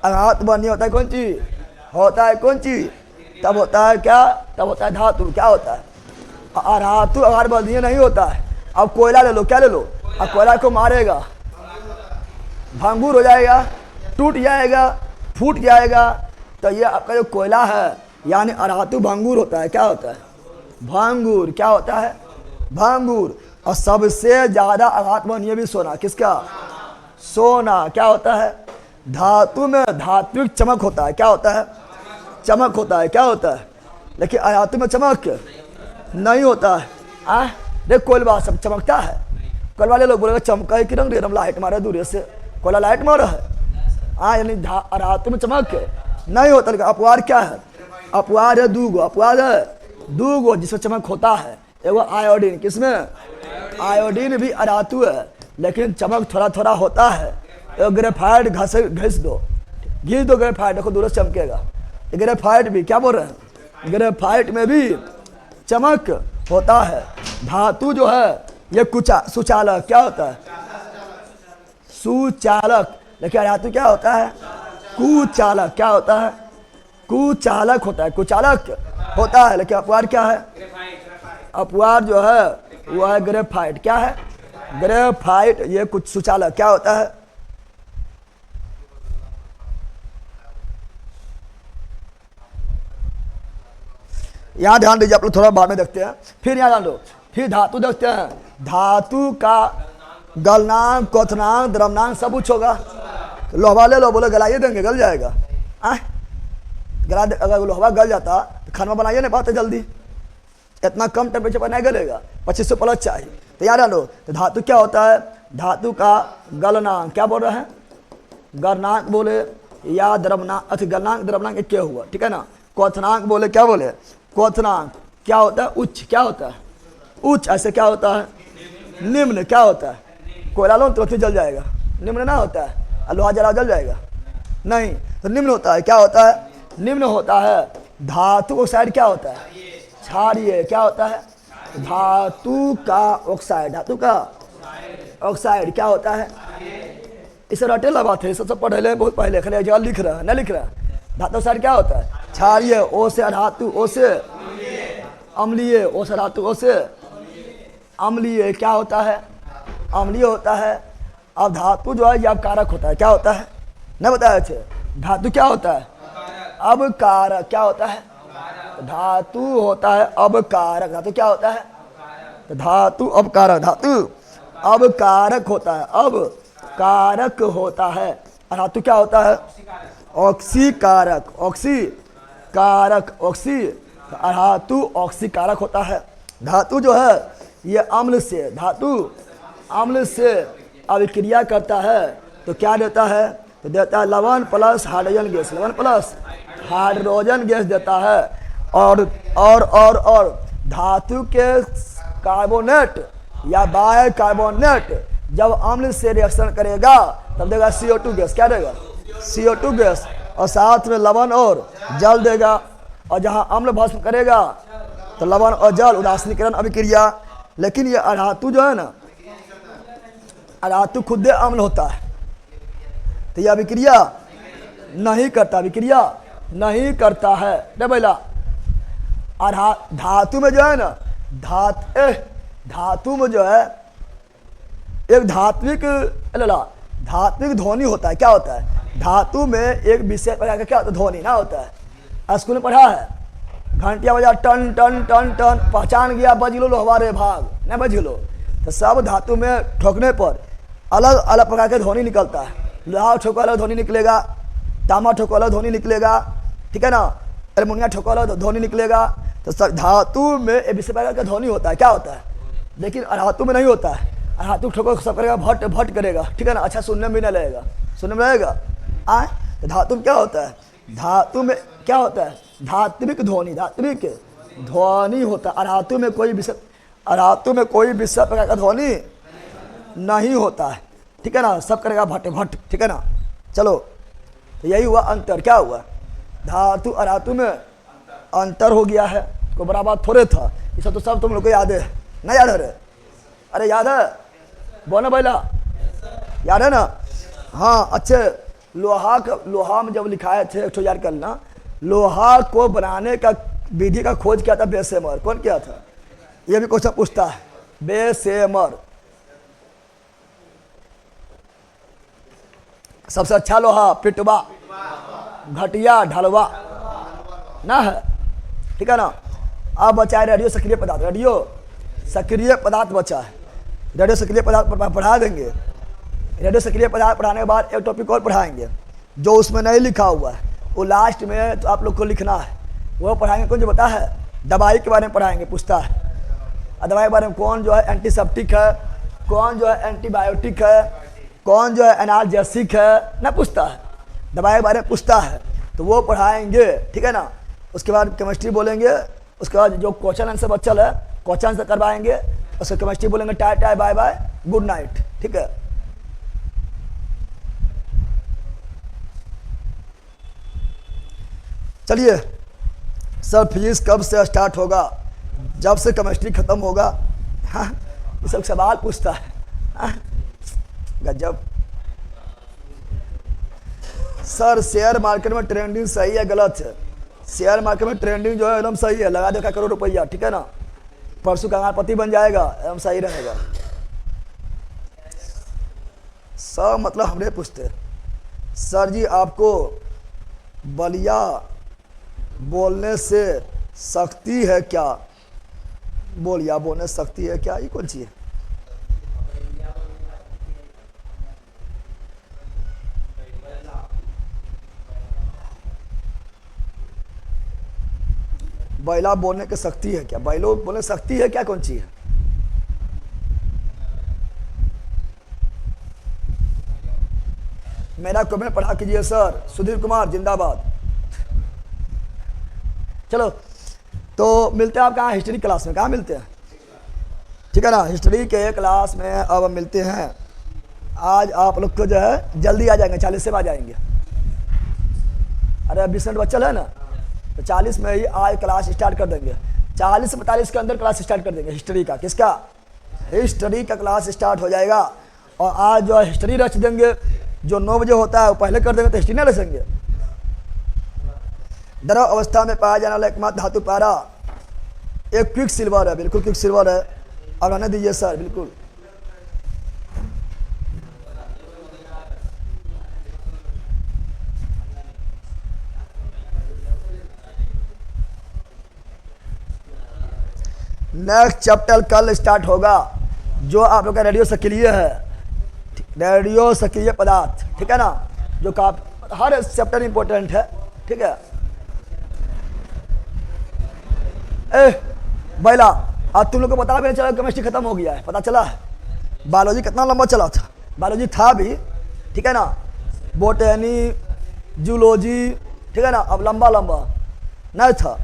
आघात बनिए होता है कौन चीज? होता है कौन चीज? तब होता है क्या? तब होता है धातु। क्या होता है? धातु आघात बनिए नहीं होता है। अब कोयला ले लो, क्या ले लो? अब कोयला को मारेगा, भंगूर हो जाएगा, टूट जाएगा, फूट जाएगा। तो ये आपका जो कोयला है यानी अधातु भंगूर होता है। क्या होता है? भंगूर। क्या होता है? भंगूर। और सबसे ज्यादा आघात बनिए भी सोना। किसका? सोना। क्या होता है? धातु में धात्विक चमक होता है। क्या होता है? चमक होता है। क्या होता है? लेकिन अधातु में चमक नहीं होता है। देख कोयला सब चमकता है। कोयला ले लोग बोलेगा चमका है कि रंग एकदम लाइट मारे दूर से, कोयला लाइट मारा है। यानी धातु में चमक नहीं होता। लेकिन अपवाद क्या है? अपवाद है दूगो। अपवाद है दूगो जिसमें चमक होता है। एगो आयोडीन। किसमें? आयोडीन भी अधातु है लेकिन चमक थोड़ा थोड़ा होता है। एगो ग्रेफाइट घिस दो, घिस दो ग्रेफाइट, देखो दूर से चमकेगा। ग्रेफाइट भी क्या बोल रहे हैं? ग्रेफाइट में भी चमक होता है। धातु जो है ये सुचालक। क्या होता है? सुचालक। लेकिन धातु क्या होता है? कुचालक। क्या होता है? कुचालक होता है, कुचालक होता है। लेकिन अपवाद क्या है? अपवाद जो है वो है ग्रेफाइट। क्या है? ग्रेफाइट। ये कुछ सुचालक। क्या होता है? यहां ध्यान दीजिए, आप लोग थोड़ा बाद में देखते हैं। फिर यहां ध्यान दो, फिर धातु देखते हैं। धातु का गलनांक, क्वथनांक, द्रवनांक सब कुछ होगा। लोहा ले लो, बोले गलाइए देंगे, गल जाएगा। गला अगर लोहा गल जाता तो खाना बनाइए नहीं पाते जल्दी। इतना कम टेम्परेचर पर नहीं गलेगा, 2500 प्लस चाहिए। तो याद लो, तो धातु क्या होता है? धातु का गलनांक। क्या बोल रहे हैं? गलनांक बोले या द्रवनांक। अच्छा, गलनांक द्रवनांक एक क्या हुआ, ठीक है ना। क्वथनांक बोले, क्या बोले? क्वथनांक क्या होता है? उच्च। क्या होता है? उच्च। ऐसे क्या होता है? निम्न। क्या होता है? कोयला लो तुरंत जल जाएगा, निम्न ना होता है। लोहा जला जल जाएगा नहीं, तो निम्न होता है। क्या होता है? निम्न होता है। धातु ऑक्साइड क्या होता है? क्षारीय। क्या होता है? धातु का ऑक्साइड। धातु का ऑक्साइड क्या होता है? इसे रटेला बात है, सब पढ़े बहुत पहले, खाली जगह लिख रहा है, नहीं लिख रहा है। धातु ऑक्साइड क्या होता है? क्षारीय। ओ से धातु, ओ से अम्लीय, ओ से धातु, ओ से अम्लीय। क्या होता है? अम्लीय होता है। अब धातु जो है ये अब कारक होता है। क्या होता है? नहीं बताया अच्छे। धातु क्या होता है? अब कारक। क्या होता है? धातु होता है अब कारक। धातु क्या होता है? धातु अब कारक। धातु अब कारक होता है, अब कारक होता है। धातु क्या होता है? ऑक्सीकारक। ऑक्सीकारक। ऑक्सी। धातु ऑक्सीकारक होता है। धातु जो है ये अम्ल से, धातु अम्ल से अभिक्रिया करता है तो क्या देता है? तो देता है लवण प्लस हाइड्रोजन गैस। लवण प्लस हाइड्रोजन गैस देता है। और धातु के कार्बोनेट या बाय कार्बोनेट जब अम्ल से रिएक्शन करेगा तब देगा CO2 गैस। क्या देगा? CO2 gas. और साथ में लवण और जल देगा। और जहाँ अम्ल भस्म करेगा तो लवण और जल उदासीनीकरण अभिक्रिया। लेकिन ये अधातु जो है ना, अधातु खुद अम्ल होता है तो यह अभिक्रिया नहीं करता, अभिक्रिया नहीं करता है। नहीं बोला। धातु में जो है ना, धातु में जो है एक धात्विक ध्वनि होता है। क्या होता है? धातु में एक विषय प्रकार का क्या होता है? ध्वनि ना होता है। स्कूल में पढ़ा है, घंटिया बजा टन टन टन टन, पहचान गया बज लो हमारे भाग, नहीं बज लो। तो सब धातु में ठोकने पर अलग अलग प्रकार के ध्वनि निकलता है। लोहा ठोको अलग ध्वनि निकलेगा, तांबा ठोको अलग ध्वनि निकलेगा, ठीक है ना। एल्युमिनियम ठोको अलग ध्वनि निकलेगा। तो सब धातु में एक विशेष प्रकार का ध्वनि होता है। क्या होता है? लेकिन धातु में नहीं होता है। धातु ठोको सब करेगा, भट भट करेगा, ठीक है ना। अच्छा सुनने में भी नहीं लगेगा, सुनने में लगेगा। तो धातु में क्या होता है? धातु में क्या होता है? धात्विक ध्वनि, धात्विक ध्वनि होता है। धातु में कोई विशेष, धातु में कोई विशेष प्रकार का ध्वनि नहीं होता है, ठीक है ना। सब करेगा भट भट, ठीक है ना। चलो, तो यही हुआ अंतर। क्या हुआ? धातु और धातु में अंतर हो गया है। कोई बड़ा बात थोड़े था। ये सब तो सब तुम लोग को याद है, नहीं याद है? अरे याद है? बोलो बैला, याद है ना? हाँ अच्छे। लोहा में जब लिखाए थे, एक याद करना, लोहा को बनाने का विधि का खोज किया था बेसेमर। कौन किया था? ये भी क्वेश्चन पूछता है, बेसेमर। सबसे अच्छा लोहा पिटवा, घटिया ढलवा ना है, ठीक है ना? अब बचा है रेडियो सक्रिय पदार्थ। रेडियो सक्रिय पदार्थ बचा है, रेडियो सक्रिय पदार्थ पढ़ा देंगे। रेडियो सक्रिय पदार्थ पढ़ाने के बाद एक टॉपिक और पढ़ाएंगे जो उसमें नहीं लिखा हुआ है, वो लास्ट में तो आप लोग को लिखना है, वो पढ़ाएंगे। कौन जो बता है, दवाई के बारे में पढ़ाएंगे, पूछता है दवाई के बारे में, कौन जो है एंटीसेप्टिक है, कौन जो है एंटीबायोटिक है, कौन जो है एनाल्जेसिक है ना, पूछता है दवाई के बारे में पूछता है, तो वो पढ़ाएंगे, ठीक है ना? उसके बाद केमिस्ट्री बोलेंगे, उसके बाद जो क्वेश्चन आंसर बचल है क्वेश्चन आंसर करवाएंगे, उसके केमिस्ट्री बोलेंगे tata tata bye bye good night, ठीक है? चलिए सर, फिजिक्स कब से स्टार्ट होगा? जब से केमिस्ट्री खत्म होगा। हाँ, ये सब सवाल पूछता है। हाँ, गजब। सर शेयर मार्केट में ट्रेंडिंग सही है गलत है? शेयर मार्केट में ट्रेंडिंग जो है एकदम सही है, लगा देखा करोड़ रुपया, ठीक है ना? परसों कंगालपति बन जाएगा, एकदम सही रहेगा। सर मतलब हमने पूछते, सर जी आपको बलिया बोलने से सख्ती है क्या? बोलिया बोलने से सख्ती है क्या, ये कौन सी है? बैला बोलने की शक्ति है क्या? बैलो बोलने शक्ति है क्या, कौन सी है? मेरा कमेंट पढ़ा कीजिए सर। सुधीर कुमार जिंदाबाद। चलो तो मिलते हैं आप कहाँ? हिस्ट्री क्लास में। कहाँ मिलते हैं? ठीक है ना, हिस्ट्री के क्लास में अब मिलते हैं। आज आप लोग को जो है जल्दी आ जाएंगे, 40 से आ जाएंगे। अरे 20 मिनट बचल है ना, तो 40 में ही आज क्लास स्टार्ट कर देंगे। 40 से 45 के अंदर क्लास स्टार्ट कर देंगे हिस्ट्री का। किसका? हिस्ट्री का क्लास स्टार्ट हो जाएगा। और आज जो है हिस्ट्री रच देंगे, जो 9 बजे होता है वो पहले कर देंगे, तो हिस्ट्री नहीं रचेंगे। द्रव अवस्था में पाया जाने वाला एकमात्र धातु पारा एक क्विक सिल्वर है, बिल्कुल क्विक सिल्वर है। अब रहने दीजिए सर, बिल्कुल। नेक्स्ट चैप्टर कल स्टार्ट होगा, जो आप लोग का रेडियो सक्रिय है, रेडियो सक्रिय पदार्थ, ठीक है ना? जो का हर चैप्टर इंपॉर्टेंट है, ठीक है? ए बैला, आज तुम लोग को पता भी नहीं चला केमिस्ट्री खत्म हो गया है, पता चला है? बायोलॉजी कितना लंबा चला था, बायोलॉजी था भी, ठीक है ना? बोटेनी, जूलॉजी, ठीक है ना? अब लंबा लंबा नहीं था।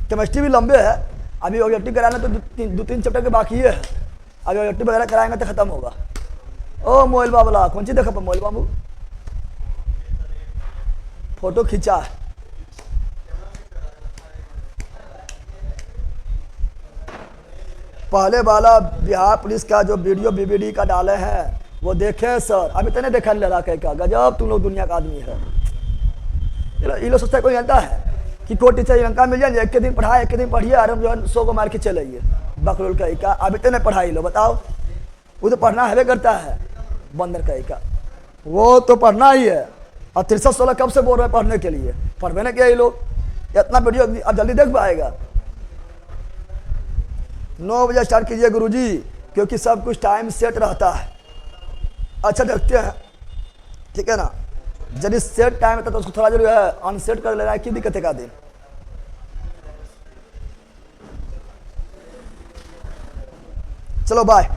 केमिस्ट्री भी लंबे है। अभी ऑब्जेक्टिव कराना तो दो तीन चैप्टर के बाकी है। अभी ऑब्जेक्टिव वगैरह कराएंगे तो खत्म होगा। ओ मोइल बाबला, कौन सी देखा पर मोइल बाबू? फोटो खींचा है। पहले वाला बिहार पुलिस का जो वीडियो बीबीडी का डाले हैं वो देखे सर? अभी तो नहीं देखा लड़ा का। गजब तुम लोग दुनिया का आदमी है। ये लोग सोचता है कोई जानता है कि कोई टीचर लंका मिल जाए, एक के दिन पढ़ाए, एक के दिन पढ़िए, और हम जो है 100 को मार के चले बकरोल का। अभी तो नहीं पढ़ाई लो, बताओ? वो तो पढ़ना है करता है, बंदर का वो तो पढ़ना ही है। और 6316 कब से बोल रहे हैं पढ़ने के लिए? पढ़वे ना क्या ये लोग? इतना वीडियो अब जल्दी देख पाएगा? 9 बजे स्टार्ट कीजिए गुरुजी, क्योंकि सब कुछ टाइम सेट रहता है। अच्छा देखते हैं, ठीक है ना? यदि सेट टाइम रहता तो उसको थोड़ा जरूर है अनसेट कर लेना है, की दिक्कत है का दिन। चलो bye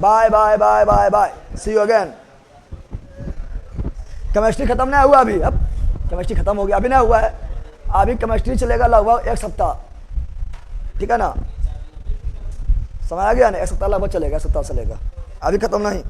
bye bye bye bye bye, see you again. Chemistry खत्म नहीं हुआ अभी, अब केमिस्ट्री खत्म हो गया, अभी नहीं हुआ है। अभी केमिस्ट्री चलेगा लगभग 1 सप्ताह, ठीक है ना? समझ आ गया ना? 1 सप्ताह लगभग चलेगा, 1 सप्ताह चलेगा, अभी खत्म नहीं।